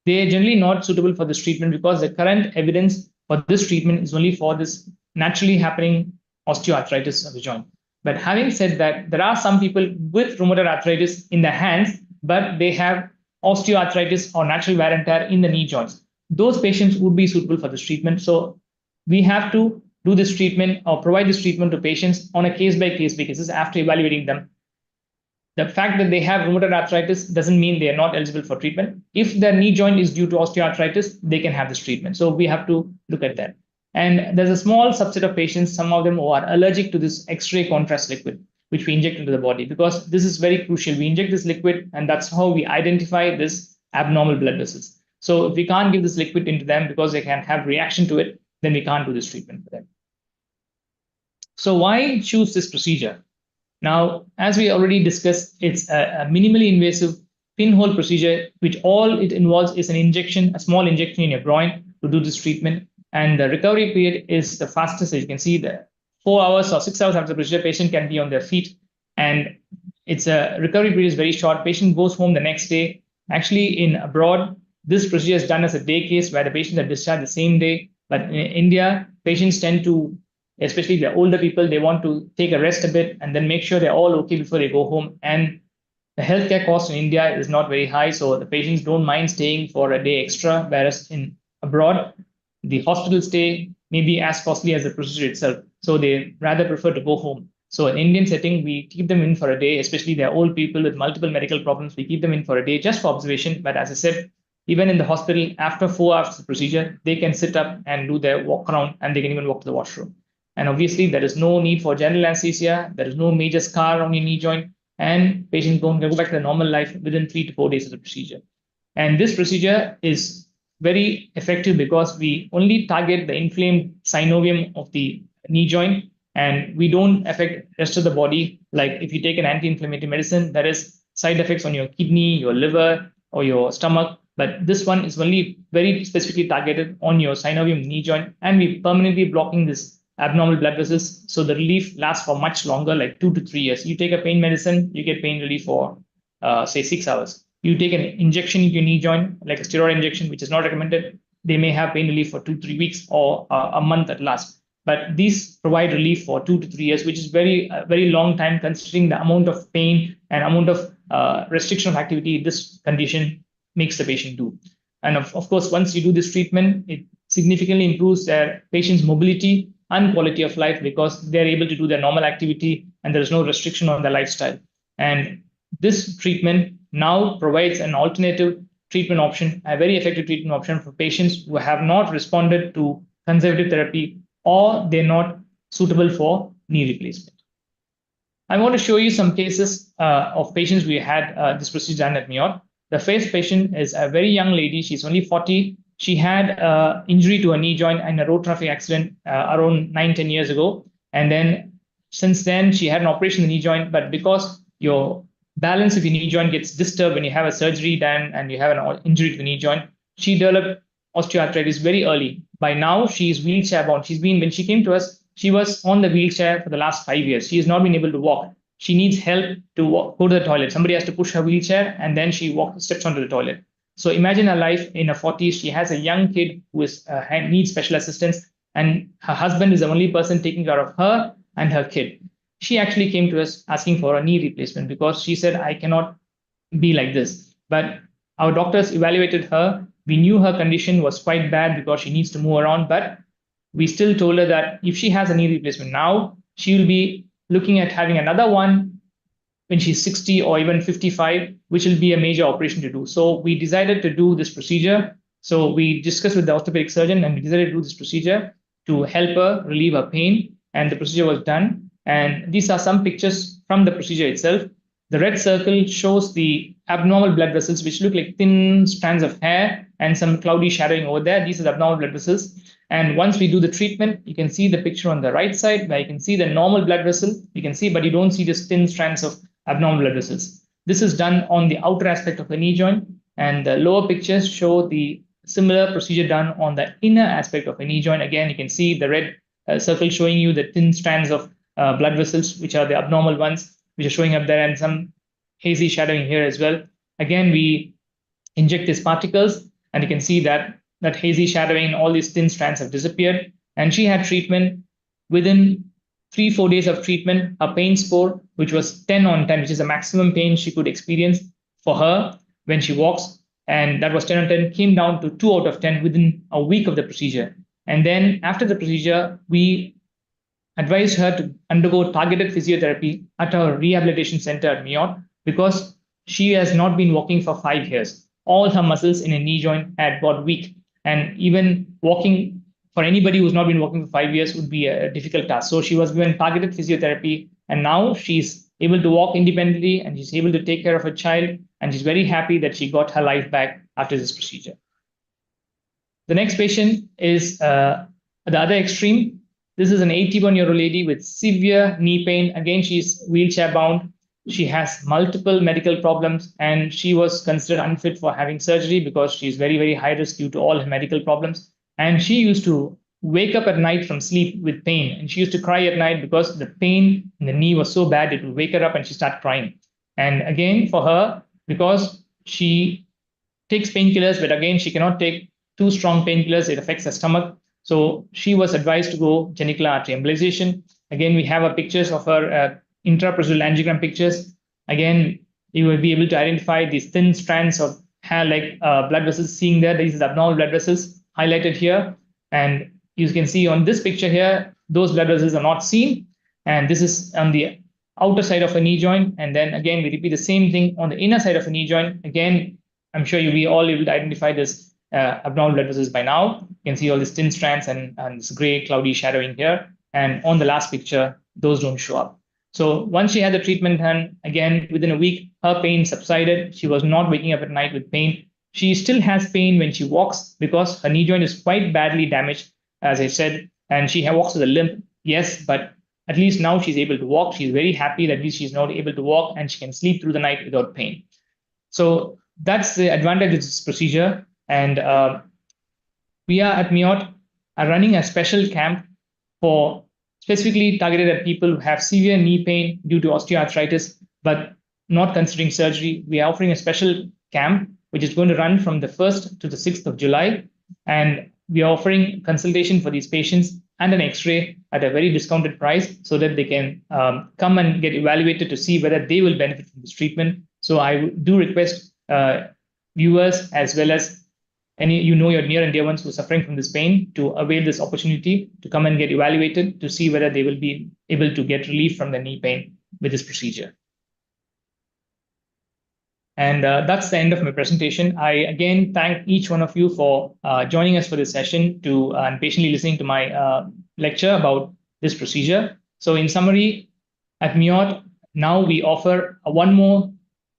they are generally not suitable for this treatment, because the current evidence for this treatment is only for this naturally happening osteoarthritis of the joint. But having said that, there are some people with rheumatoid arthritis in the hands, but they have osteoarthritis or natural wear and tear in the knee joints. Those patients would be suitable for this treatment. So we have to do this treatment or provide this treatment to patients on a case-by-case basis after evaluating them. The fact that they have rheumatoid arthritis doesn't mean they are not eligible for treatment. If their knee joint is due to osteoarthritis, they can have this treatment. So we have to look at that. And there's a small subset of patients, some of them who are allergic to this X-ray contrast liquid, which we inject into the body, because this is very crucial. We inject this liquid, and that's how we identify this abnormal blood vessels. So if we can't give this liquid into them because they can have reaction to it, then we can't do this treatment for them. So why choose this procedure? Now, as we already discussed, it's a minimally invasive pinhole procedure, which all it involves is an injection, a small injection in your groin to do this treatment. And the recovery period is the fastest. As you can see, the 4 hours or 6 hours after the procedure, patient can be on their feet. And it's a recovery period is very short. Patient goes home the next day. Actually, in abroad, this procedure is done as a day case where the patients are discharged the same day. But in India, patients tend to, especially the older people, they want to take a rest a bit and then make sure they're all okay before they go home. And the healthcare cost in India is not very high, so the patients don't mind staying for a day extra, whereas in abroad, the hospital stay may be as costly as the procedure itself. So they rather prefer to go home. So in Indian setting, we keep them in for a day, especially they're old people with multiple medical problems. We keep them in for a day just for observation. But as I said, even in the hospital, after 4 hours of the procedure, they can sit up and do their walk around, and they can even walk to the washroom. And obviously, there is no need for general anesthesia. There is no major scar on your knee joint, and patients can go back to their normal life within 3 to 4 days of the procedure. And this procedure is very effective because we only target the inflamed synovium of the knee joint, and we don't affect the rest of the body. Like if you take an anti-inflammatory medicine, there is side effects on your kidney, your liver, or your stomach. But this one is only very specifically targeted on your synovium knee joint, and we permanently blocking this abnormal blood vessels. So the relief lasts for much longer, like 2 to 3 years. You take a pain medicine, you get pain relief for, say, 6 hours. You take an injection into your knee joint, like a steroid injection, which is not recommended. They may have pain relief for 2-3 weeks or a month at last. But these provide relief for 2 to 3 years, which is very long time considering the amount of pain and amount of restriction of activity this condition makes the patient do. And of course, once you do this treatment, it significantly improves their patient's mobility and quality of life because they're able to do their normal activity and there is no restriction on their lifestyle. And this treatment now provides an alternative treatment option, a very effective treatment option for patients who have not responded to conservative therapy or they're not suitable for knee replacement. I want to show you some cases of patients we had this procedure done at MIOT. The first patient is a very young lady. She's only 40. She had injury to a knee joint in a road traffic accident around 9-10 years ago. And then since then, she had an operation in the knee joint. But because your balance of your knee joint gets disturbed when you have a surgery done and you have an injury to the knee joint, she developed osteoarthritis very early. By now, she is wheelchair bound. When she came to us, she was on the wheelchair for the last 5 years. She has not been able to walk. She needs help to go to the toilet. Somebody has to push her wheelchair and then she steps onto the toilet. So imagine her life in her 40s. She has a young kid who needs special assistance, and her husband is the only person taking care of her and her kid. She actually came to us asking for a knee replacement because she said, I cannot be like this. But our doctors evaluated her. We knew her condition was quite bad because she needs to move around, but we still told her that if she has a knee replacement now, she will be looking at having another one when she's 60 or even 55, which will be a major operation to do. So we decided to do this procedure. So we discussed with the orthopedic surgeon and we decided to do this procedure to help her relieve her pain. And the procedure was done. And these are some pictures from the procedure itself. The red circle shows the abnormal blood vessels, which look like thin strands of hair and some cloudy shadowing over there. These are the abnormal blood vessels. And once we do the treatment, you can see the picture on the right side where you can see the normal blood vessel. You can see, but you don't see just thin strands of abnormal blood vessels. This is done on the outer aspect of the knee joint. And the lower pictures show the similar procedure done on the inner aspect of a knee joint. Again, you can see the red circle showing you the thin strands of blood vessels, which are the abnormal ones, which are showing up there, and some hazy shadowing here as well. Again, we inject these particles, and you can see that hazy shadowing, all these thin strands have disappeared. And she had treatment. Within 3-4 days of treatment, her pain score, which was 10 on 10, which is the maximum pain she could experience for her when she walks, and that was 10 on 10, came down to 2 out of 10 within a week of the procedure. And then after the procedure, we advised her to undergo targeted physiotherapy at our rehabilitation center at MIOT because she has not been walking for 5 years. All her muscles in a knee joint had got weak, and even walking for anybody who's not been walking for 5 years would be a difficult task. So she was given targeted physiotherapy, and now she's able to walk independently and she's able to take care of her child, and she's very happy that she got her life back after this procedure. The next patient is at the other extreme. This is an 81-year-old lady with severe knee pain. Again, she's wheelchair bound. She has multiple medical problems, and she was considered unfit for having surgery because she's very, very high risk due to all her medical problems. And she used to wake up at night from sleep with pain, and she used to cry at night because the pain in the knee was so bad it would wake her up and she started crying. And again, for her, because she takes painkillers, but again, she cannot take too strong painkillers, it affects her stomach. So she was advised to go genicular artery embolization. Again, we have pictures of her intraprocedural angiogram pictures. Again, you will be able to identify these thin strands of hair-like blood vessels. Seeing there, these are abnormal blood vessels highlighted here. And you can see on this picture here, those blood vessels are not seen. And this is on the outer side of a knee joint. And then again, we repeat the same thing on the inner side of a knee joint. Again, I'm sure you'll be all able to identify this abnormal blood vessels by now. You can see all these thin strands and this gray cloudy shadowing here. And on the last picture, those don't show up. So once she had the treatment done, again, within a week, her pain subsided. She was not waking up at night with pain. She still has pain when she walks because her knee joint is quite badly damaged, as I said, and she walks with a limp, yes, but at least now she's able to walk. She's very happy that at least she's now able to walk and she can sleep through the night without pain. So that's the advantage of this procedure. And we are at MIOT are running a special camp for specifically targeted at people who have severe knee pain due to osteoarthritis, but not considering surgery. We are offering a special camp, which is going to run from the 1st to the 6th of July. And we are offering consultation for these patients and an X-ray at a very discounted price so that they can come and get evaluated to see whether they will benefit from this treatment. So I do request viewers as well as your near and dear ones who are suffering from this pain to avail this opportunity to come and get evaluated to see whether they will be able to get relief from the knee pain with this procedure. And that's the end of my presentation. I again thank each one of you for joining us for this session and patiently listening to my lecture about this procedure. So in summary, at MIOT, now we offer one more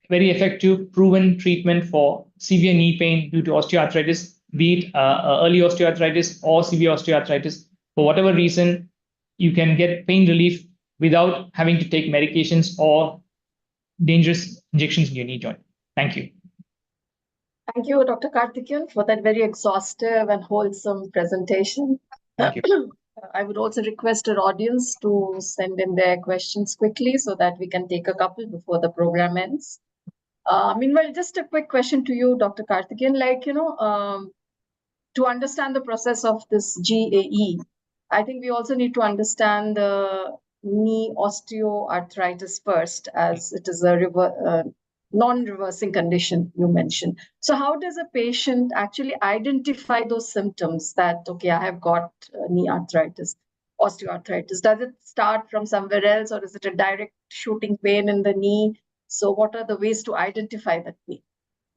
very effective, proven treatment for severe knee pain due to osteoarthritis, be it early osteoarthritis or severe osteoarthritis. For whatever reason, you can get pain relief without having to take medications or dangerous injections in your knee joint. Thank you. Thank you, Dr. Karthikeyan, for that very exhaustive and wholesome presentation. Thank you. I would also request our audience to send in their questions quickly so that we can take a couple before the program ends. Meanwhile, just a quick question to you, Dr. Karthikeyan, to understand the process of this GAE, I think we also need to understand the knee osteoarthritis first, as it is a non-reversing condition you mentioned. So how does a patient actually identify those symptoms that, okay, I have got knee arthritis, osteoarthritis? Does it start from somewhere else, or is it a direct shooting pain in the knee? So what are the ways to identify that pain?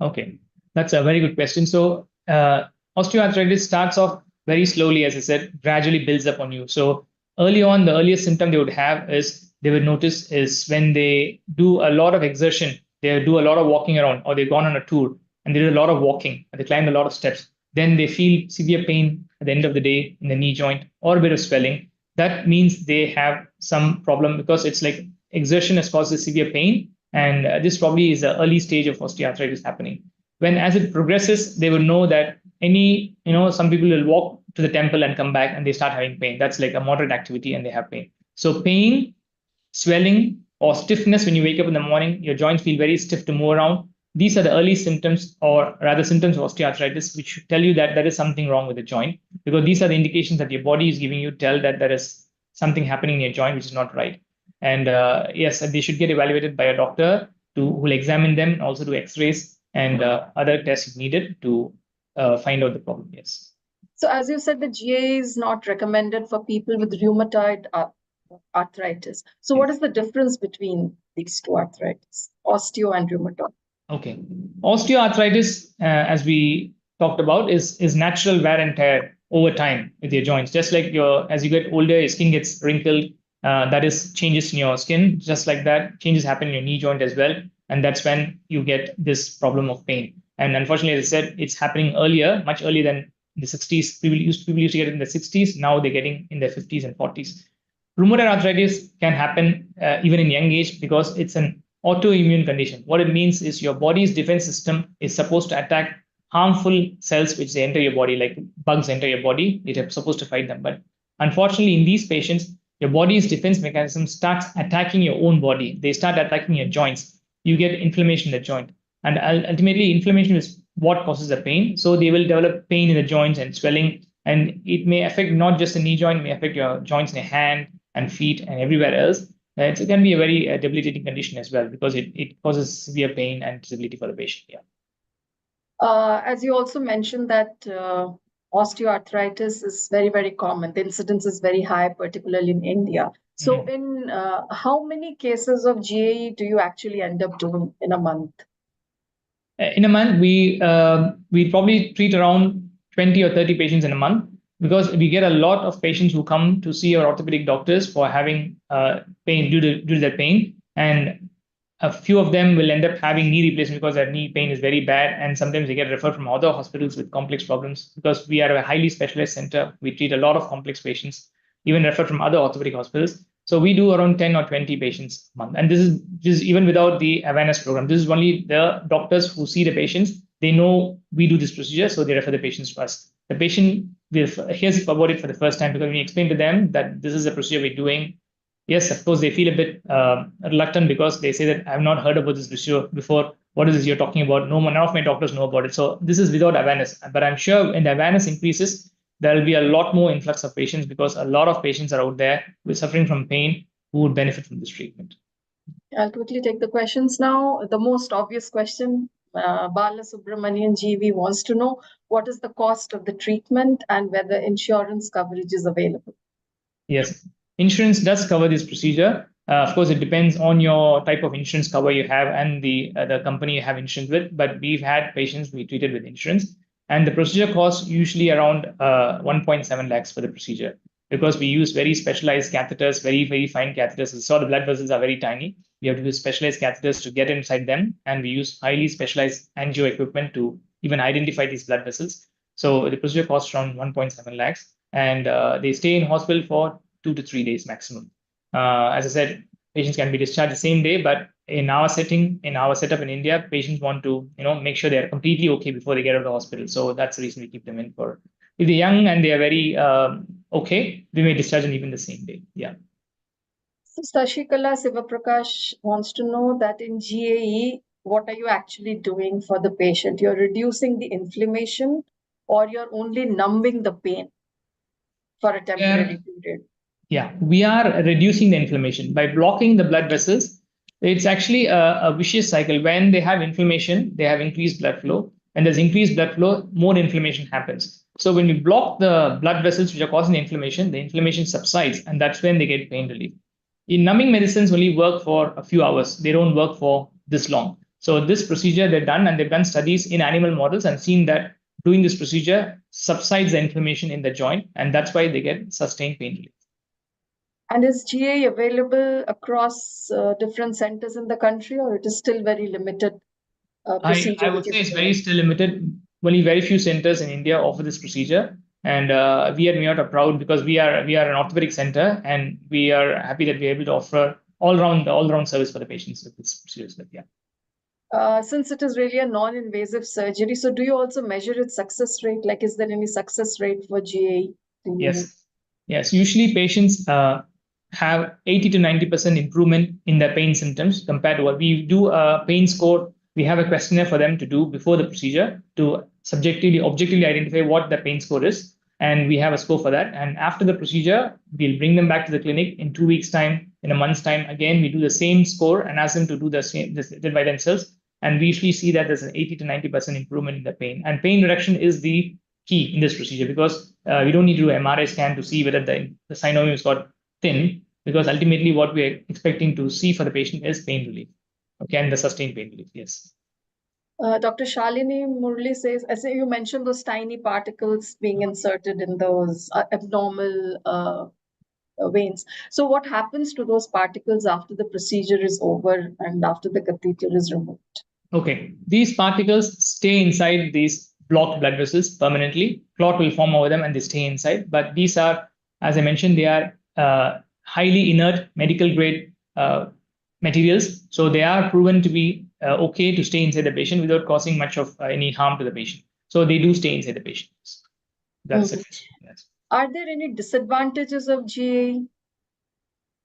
Okay, that's a very good question. So osteoarthritis starts off very slowly, as I said, gradually builds up on you. So early on, the earliest symptom they would have is they would notice is when they do a lot of exertion, they do a lot of walking around, or they've gone on a tour and they did a lot of walking, and they climbed a lot of steps. Then they feel severe pain at the end of the day in the knee joint or a bit of swelling. That means they have some problem because it's like exertion has caused severe pain. And this probably is the early stage of osteoarthritis happening. When as it progresses, they will know that some people will walk to the temple and come back and they start having pain. That's like a moderate activity and they have pain. So pain, swelling, or stiffness when you wake up in the morning, your joints feel very stiff to move around. These are the early symptoms, or rather symptoms of osteoarthritis, which should tell you that there is something wrong with the joint, because these are the indications that your body is giving you, tell that there is something happening in your joint which is not right. And yes, they should get evaluated by a doctor who will examine them and also do X-rays and other tests if needed to find out the problem. Yes. So as you said, the GA is not recommended for people with rheumatoid arthritis. So what is the difference between these two arthritis, osteo and rheumatoid? Okay. Osteoarthritis, as we talked about, is natural wear and tear over time with your joints. Just like as you get older, your skin gets wrinkled. That is changes in your skin. Just like that, changes happen in your knee joint as well. And that's when you get this problem of pain. And unfortunately, as I said, it's happening earlier, much earlier than the 60s. People used to get it in the 60s. Now they're getting in their 50s and 40s. Rheumatoid arthritis can happen even in young age because it's an autoimmune condition. What it means is your body's defense system is supposed to attack harmful cells which they enter your body, like bugs enter your body. It's supposed to fight them. But unfortunately, in these patients, your body's defense mechanism starts attacking your own body. They start attacking your joints. You get inflammation in the joint. And ultimately, inflammation is what causes the pain. So they will develop pain in the joints and swelling. And it may affect not just the knee joint, it may affect your joints in your hand and feet and everywhere else. It can be a very debilitating condition as well because it causes severe pain and disability for the patient. Yeah. As you also mentioned that osteoarthritis is very, very common. The incidence is very high, particularly in India. So in how many cases of GAE do you actually end up doing in a month? In a month, we probably treat around 20 or 30 patients in a month because we get a lot of patients who come to see our orthopedic doctors for having pain due to their pain. And a few of them will end up having knee replacement because their knee pain is very bad. And sometimes they get referred from other hospitals with complex problems because we are a highly specialized center. We treat a lot of complex patients, even referred from other orthopedic hospitals. So we do around 10 or 20 patients a month. And this is even without the awareness program. This is only the doctors who see the patients. They know we do this procedure, so they refer the patients to us. The patient hears about it for the first time because we explain to them that this is a procedure we're doing. Yes, of course, they feel a bit reluctant because they say that I've not heard about this procedure before. What is this you're talking about? None of my doctors know about it. So this is without awareness. But I'm sure when the awareness increases, there will be a lot more influx of patients because a lot of patients are out there who are suffering from pain who would benefit from this treatment. I'll quickly take the questions now. The most obvious question, Bala Subramanian GV wants to know what is the cost of the treatment and whether insurance coverage is available. Yes, insurance does cover this procedure. Of course, it depends on your type of insurance cover you have and the company you have insurance with. But we've had patients we treated with insurance. And the procedure costs usually around 1.7 lakhs for the procedure because we use very specialized catheters, very, very fine catheters. So the blood vessels are very tiny. We have to use specialized catheters to get inside them. And we use highly specialized angio equipment to even identify these blood vessels. So the procedure costs around 1.7 lakhs. And they stay in hospital for 2 to 3 days maximum. As I said, patients can be discharged the same day, but in our setting, in our setup in India, patients want to make sure they're completely okay before they get out of the hospital. So that's the reason we keep them in for. If they're young and they are very okay, we may discharge them even the same day. Yeah. So Sashikala Sivaprakash wants to know that in GAE, what are you actually doing for the patient? You're reducing the inflammation or you're only numbing the pain for a temporary period? Yeah, we are reducing the inflammation by blocking the blood vessels. It's actually a vicious cycle. When they have inflammation, they have increased blood flow. And there's increased blood flow, more inflammation happens. So when we block the blood vessels which are causing the inflammation subsides, and that's when they get pain relief. In numbing medicines only work for a few hours. They don't work for this long. So this procedure they've done, and they've done studies in animal models and seen that doing this procedure subsides the inflammation in the joint, and that's why they get sustained pain relief. And is GA available across different centers in the country, or it is still very limited procedure? I would say it's very still limited. Only very few centers in India offer this procedure. And we at MIOT are proud because we are an orthopedic center, and we are happy that we're able to offer all-round service for the patients with this procedure. Yeah. Since it is really a non-invasive surgery, so do you also measure its success rate? Like, is there any success rate for GA? Yes. Usually patients have 80 to 90% improvement in their pain symptoms compared to what we do a pain score. We have a questionnaire for them to do before the procedure to objectively identify what the pain score is. And we have a score for that. And after the procedure, we'll bring them back to the clinic in 2 weeks' time, in a month's time. Again, we do the same score and ask them to do the same by themselves. And we usually see that there's an 80 to 90% improvement in the pain. And pain reduction is the key in this procedure because we don't need to do an MRI scan to see whether the synovium has got thin. because ultimately what we are expecting to see for the patient is pain relief. Okay, and the sustained pain relief. Yes. Dr. Shalini Murli says, as you mentioned, those tiny particles being inserted in those abnormal veins. So what happens to those particles after the procedure is over and after the catheter is removed? Okay, these particles stay inside these blocked blood vessels permanently. Clot will form over them and they stay inside. But these are, as I mentioned, they are highly inert medical grade materials. So they are proven to be okay to stay inside the patient without causing much of any harm to the patient. So they do stay inside the patient. That's it. Yes. Are there any disadvantages of GAE?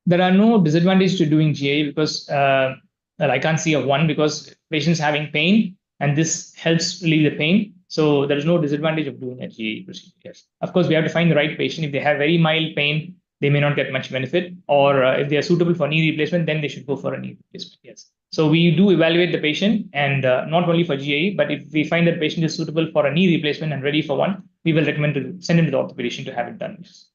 There are no disadvantages to doing GAE because I can't see of one, because patients having pain and this helps relieve the pain. So there is no disadvantage of doing a GAE procedure. Yes. Of course, we have to find the right patient. If they have very mild pain, they may not get much benefit, or if they are suitable for knee replacement, then they should go for a knee replacement. Yes. So we do evaluate the patient, and not only for GAE, but if we find that patient is suitable for a knee replacement and ready for one, we will recommend to send him to the orthopedician to have it done. Yes.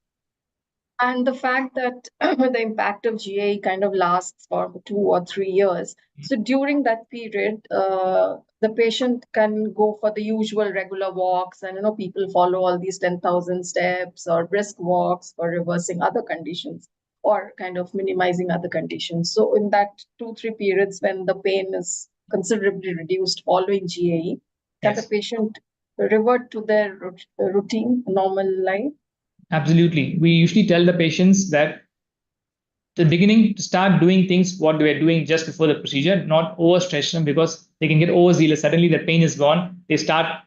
And the fact that the impact of GAE kind of lasts for 2 or 3 years. So during that period, the patient can go for the usual regular walks, and people follow all these 10,000 steps or brisk walks for reversing other conditions or kind of minimizing other conditions. So in that 2-3 periods when the pain is considerably reduced following GAE, can the patient revert to their routine, normal life? Absolutely. We usually tell the patients that the beginning to start doing things what they were doing just before the procedure, not overstretch them, because they can get overzealous. Suddenly the pain is gone. They start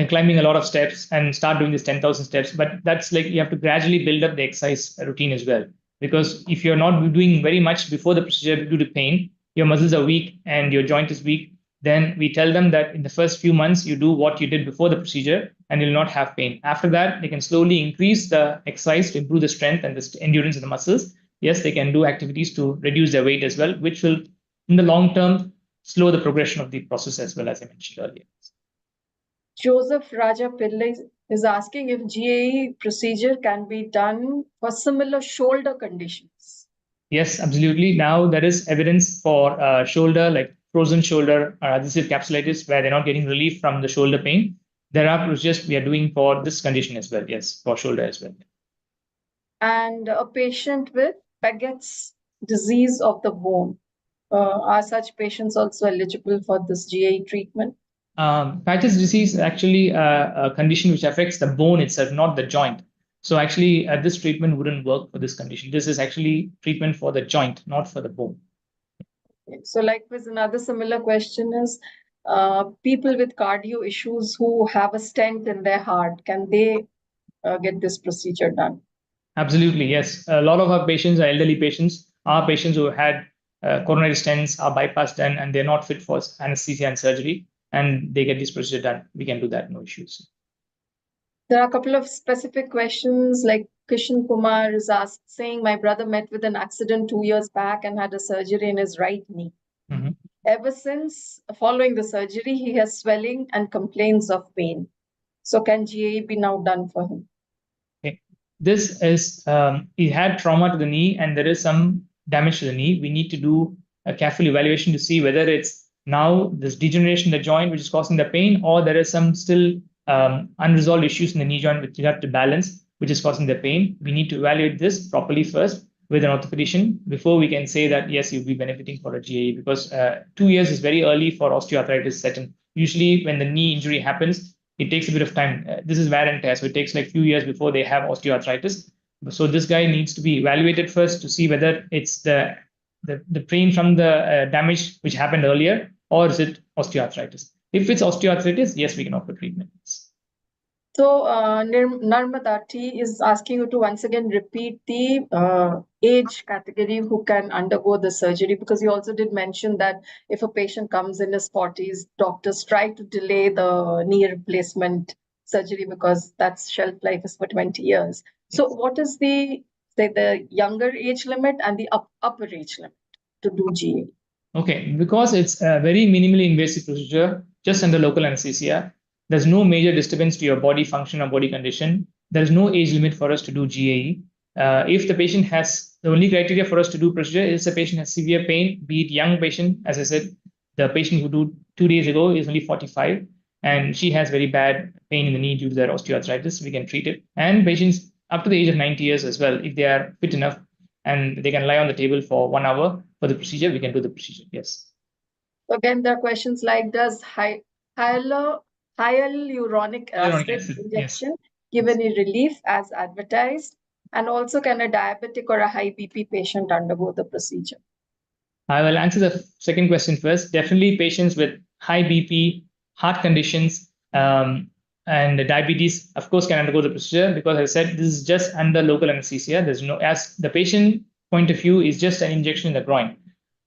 climbing a lot of steps and start doing this 10,000 steps. But that's like you have to gradually build up the exercise routine as well. Because if you're not doing very much before the procedure due to pain, your muscles are weak and your joint is weak, then we tell them that in the first few months, you do what you did before the procedure and you'll not have pain. After that, they can slowly increase the exercise to improve the strength and the endurance of the muscles. Yes, they can do activities to reduce their weight as well, which will, in the long term, slow the progression of the process as well, as I mentioned earlier. Joseph Raja Pillai is asking if GAE procedure can be done for similar shoulder conditions. Yes, absolutely. Now there is evidence for shoulder, like frozen shoulder or adhesive capsulitis, where they're not getting relief from the shoulder pain. There are procedures we are doing for this condition as well. Yes, for shoulder as well. And a patient with Paget's disease of the bone, are such patients also eligible for this GAE treatment? Paget's disease is actually a condition which affects the bone itself, not the joint. So actually, this treatment wouldn't work for this condition. This is actually treatment for the joint, not for the bone. So likewise, another similar question is, people with cardio issues who have a stent in their heart, can they get this procedure done? Absolutely, yes. A lot of our patients are elderly patients. Our patients who had coronary stents are bypass done and they're not fit for anesthesia and surgery, and they get this procedure done. We can do that, no issues. There are a couple of specific questions, like Kishan Kumar is asked, saying, my brother met with an accident 2 years back and had a surgery in his right knee. Mm-hmm. Ever since, following the surgery, he has swelling and complains of pain. So can GAE be now done for him? Okay. This is, he had trauma to the knee and there is some damage to the knee. We need to do a careful evaluation to see whether it's now this degeneration in the joint which is causing the pain, or there is some still unresolved issues in the knee joint with regard to balance, which is causing the pain. We need to evaluate this properly first with an orthopedician before we can say that, yes, you'll be benefiting for a GAE, because 2 years is very early for osteoarthritis setting. Usually when the knee injury happens, it takes a bit of time. This is wear and tear, so it takes like a few years before they have osteoarthritis. So this guy needs to be evaluated first to see whether it's the pain from the damage which happened earlier, or is it osteoarthritis. If it's osteoarthritis, yes, we can offer treatment. So Narmada T is asking you to once again repeat the age category who can undergo the surgery, because you also did mention that if a patient comes in his 40s, doctors try to delay the knee replacement surgery because that's shelf life is for 20 years. So what is the younger age limit and the upper age limit to do GA? Okay, because it's a very minimally invasive procedure, just under local anesthesia. There's no major disturbance to your body function or body condition. There's no age limit for us to do GAE. If the patient has, the only criteria for us to do procedure is the patient has severe pain, be it young patient, as I said, the patient who did 2 days ago is only 45, and she has very bad pain in the knee due to their osteoarthritis, we can treat it. And patients up to the age of 90 years as well, if they are fit enough and they can lie on the table for 1 hour for the procedure, we can do the procedure, yes. Again, there are questions like, does hyaluronic acid injection give any relief as advertised? And also, can a diabetic or a high BP patient undergo the procedure? I will answer the second question first. Definitely patients with high BP, heart conditions, and diabetes, of course, can undergo the procedure, because as I said, this is just under local anesthesia. There's no, as the patient point of view, is just an injection in the groin.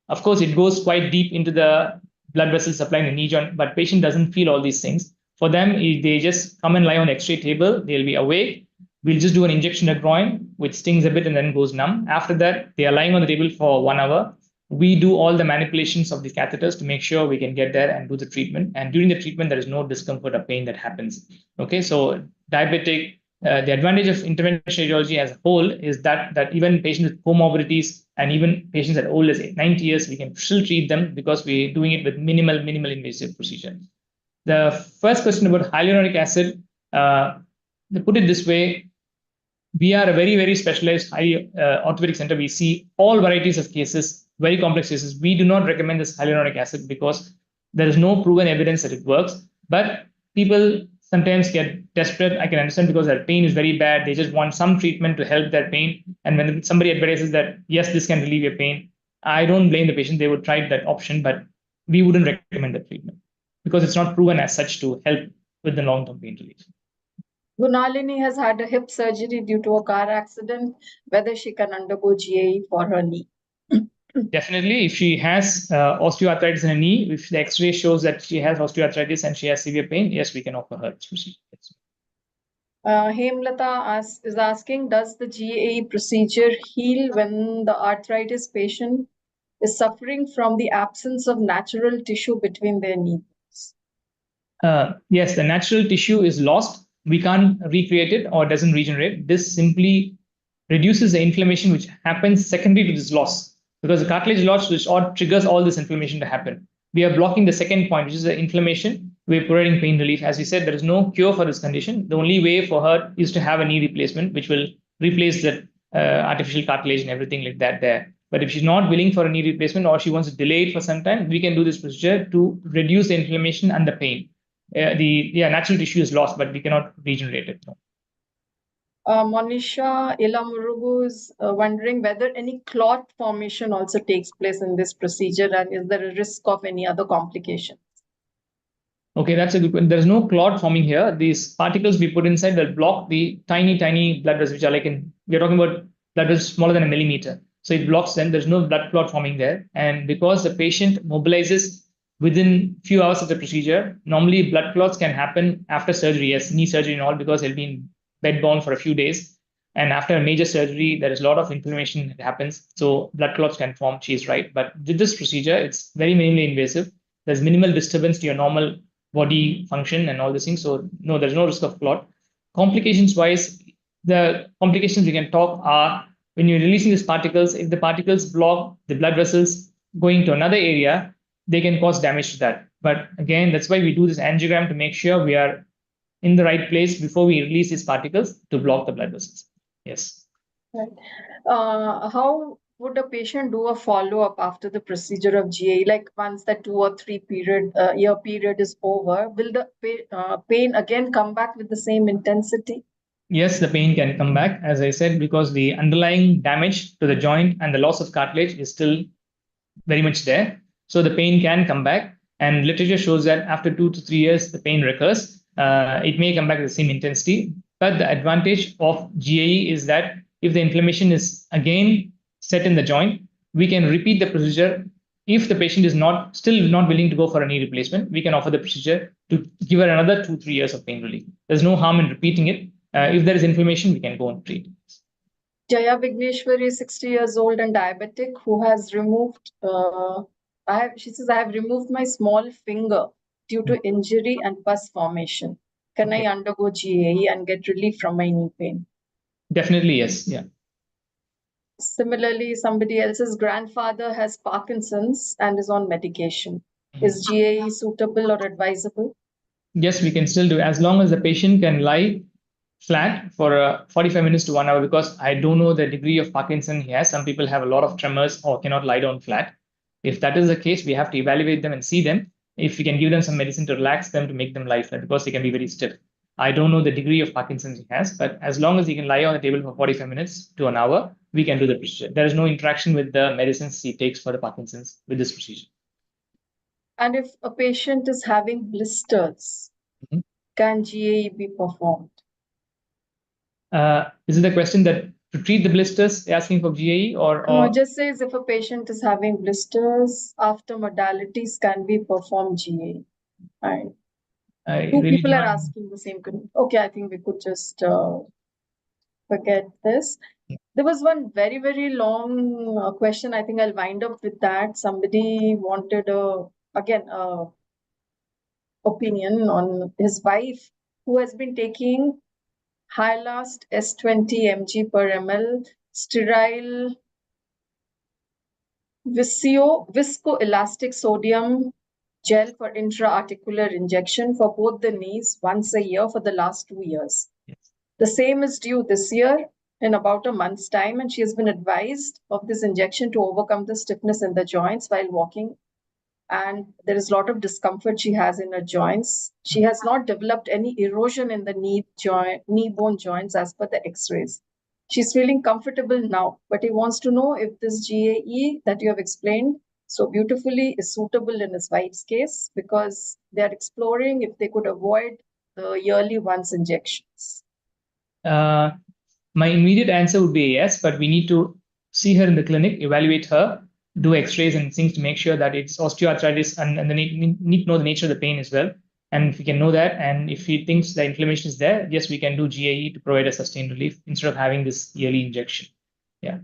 Of course, it goes quite deep into the blood vessels supplying the knee joint, but patient doesn't feel all these things. For them, they just come and lie on the X-ray table. They'll be awake. We'll just do an injection in the groin, which stings a bit and then goes numb. After that, they are lying on the table for 1 hour. We do all the manipulations of the catheters to make sure we can get there and do the treatment. And during the treatment, there is no discomfort or pain that happens. Okay, so diabetic, the advantage of interventional radiology as a whole is that even patients with comorbidities and even patients as old as 90 years, we can still treat them because we're doing it with minimal invasive procedure. The first question about hyaluronic acid, to put it this way, we are a very specialized orthopedic center. We see all varieties of cases, very complex cases. We do not recommend this hyaluronic acid because there is no proven evidence that it works. But people sometimes get desperate. I can understand, because their pain is very bad. They just want some treatment to help their pain. And when somebody advises that, yes, this can relieve your pain, I don't blame the patient. They would try that option, but we wouldn't recommend the treatment because it's not proven as such to help with the long-term pain relief. Gunalini has had a hip surgery due to a car accident, whether she can undergo GAE for her knee. Definitely, if she has osteoarthritis in her knee, if the X-ray shows that she has osteoarthritis and she has severe pain, yes, we can offer her this procedure. Hemlata is asking, does the GAE procedure heal when the arthritis patient is suffering from the absence of natural tissue between their knees? Yes, the natural tissue is lost. We can't recreate it or doesn't regenerate. This simply reduces the inflammation which happens secondary to this loss, because the cartilage loss which triggers all this inflammation to happen. We are blocking the second point, which is the inflammation. We're providing pain relief. As we said, there is no cure for this condition. The only way for her is to have a knee replacement, which will replace the artificial cartilage and everything like that there. But if she's not willing for a knee replacement or she wants to delay it for some time, we can do this procedure to reduce the inflammation and the pain. The natural tissue is lost, but we cannot regenerate it. No. Monisha Ilamurugu is wondering whether any clot formation also takes place in this procedure, and is there a risk of any other complications? Okay, that's a good point. There's no clot forming here. These particles we put inside will block the tiny blood vessels, which are we're talking about blood vessels smaller than a millimeter. So it blocks them. There's no blood clot forming there. And because the patient mobilizes within few hours of the procedure, normally blood clots can happen after surgery, yes, knee surgery and all, because they'll be in bed bound for a few days. And after a major surgery, there is a lot of inflammation that happens. So blood clots can form. She's right. But with this procedure, it's very minimally invasive. There's minimal disturbance to your normal body function and all these things. So no, there's no risk of clot. Complications wise, the complications we can talk are when you're releasing these particles, if the particles block the blood vessels going to another area, they can cause damage to that. But again, that's why we do this angiogram to make sure we are in the right place before we release these particles to block the blood vessels. Yes. Right. How would a patient do a follow-up after the procedure of GAE? Like once that 2 or 3 year period is over, will the pain again come back with the same intensity? Yes, the pain can come back, as I said, because the underlying damage to the joint and the loss of cartilage is still very much there. So the pain can come back, and literature shows that after 2 to 3 years, the pain recurs. It may come back with the same intensity, but the advantage of GAE is that if the inflammation is again set in the joint, we can repeat the procedure. If the patient is still not willing to go for a knee replacement, we can offer the procedure to give her another 2-3 years of pain relief. There's no harm in repeating it. If there is inflammation, we can go and treat. Jaya Vigneshwari is 60 years old and diabetic, who has removed, she says, I have removed my small finger due to injury and pus formation. Can I undergo GAE and get relief from my knee pain? Definitely, yes. Yeah. Similarly, somebody else's grandfather has Parkinson's and is on medication. Is GAE suitable or advisable? Yes, we can still do, as long as the patient can lie flat for 45 minutes to 1 hour, because I don't know the degree of Parkinson he has. Some people have a lot of tremors or cannot lie down flat. If that is the case, we have to evaluate them and see them. If we can give them some medicine to relax them, to make them lie flat, because they can be very stiff. I don't know the degree of Parkinson's he has, but as long as he can lie on the table for 45 minutes to an hour, we can do the procedure. There is no interaction with the medicines he takes for the Parkinson's with this procedure. And if a patient is having blisters, can GAE be performed? Is it the question that to treat the blisters, asking for GAE or? No, it just says if a patient is having blisters, after modalities can be performed GAE. Right. Two really people are asking the same question. Okay, I think we could just forget this. There was one very, very long question. I think I'll wind up with that. Somebody wanted again opinion on his wife who has been taking Hylast S20 mg per ml sterile viscoelastic sodium gel for intra-articular injection for both the knees once a year for the last 2 years. Yes. The same is due this year in about a month's time, and she has been advised of this injection to overcome the stiffness in the joints while walking. And there is a lot of discomfort she has in her joints. She has not developed any erosion in the knee bone joints as per the x-rays. She's feeling comfortable now, but he wants to know if this GAE that you have explained so beautifully is suitable in his wife's case, because they're exploring if they could avoid the yearly once injections. My immediate answer would be yes, but we need to see her in the clinic, evaluate her, do x-rays and things to make sure that it's osteoarthritis, and we need to know the nature of the pain as well. And if we can know that, and if he thinks the inflammation is there, yes, we can do GAE to provide a sustained relief instead of having this yearly injection. Yeah.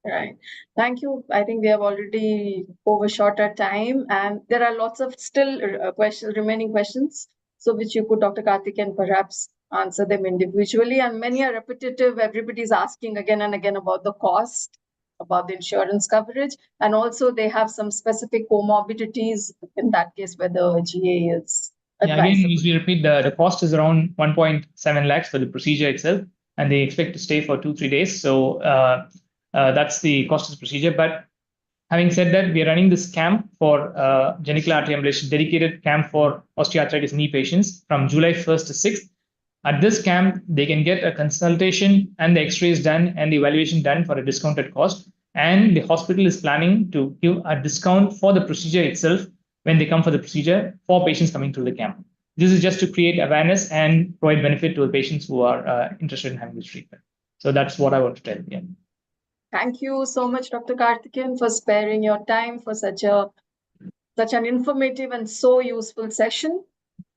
Right. Thank you. I think we have already overshot our time, and there are lots of still remaining questions, so which you could, Dr. Karthikeyan, perhaps answer them individually. And many are repetitive. Everybody's asking again and again about the cost, about the insurance coverage, and also they have some specific comorbidities in that case where the GA is advisable. Yeah, again, usually repeat, the cost is around 1.7 lakhs for the procedure itself, and they expect to stay for 2-3 days. So that's the cost of the procedure. But having said that, we are running this camp for genicular artery embolization, dedicated camp for osteoarthritis knee patients from July 1st to 6th. At this camp, they can get a consultation and the x-rays done and the evaluation done for a discounted cost. And the hospital is planning to give a discount for the procedure itself when they come for the procedure for patients coming through the camp. This is just to create awareness and provide benefit to the patients who are interested in having this treatment. So that's what I want to tell you. Yeah. Thank you so much, Dr. Karthikeyan, for sparing your time for such an informative and so useful session.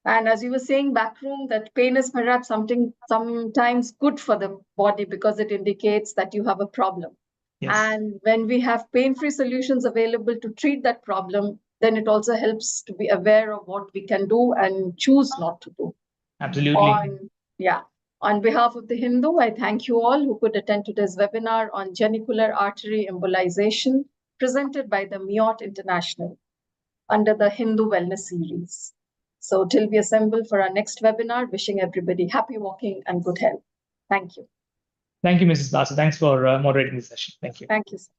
And as you were saying, backroom, that pain is perhaps sometimes good for the body because it indicates that you have a problem. Yes. And when we have pain-free solutions available to treat that problem, then it also helps to be aware of what we can do and choose not to do. Absolutely. On behalf of the Hindu, I thank you all who could attend today's webinar on genicular artery embolization presented by the MIOT International under the Hindu Wellness Series. So till we assemble for our next webinar, wishing everybody happy walking and good health. Thank you. Thank you, Mrs. Basu. Thanks for moderating this session. Thank you. Thank you, sir.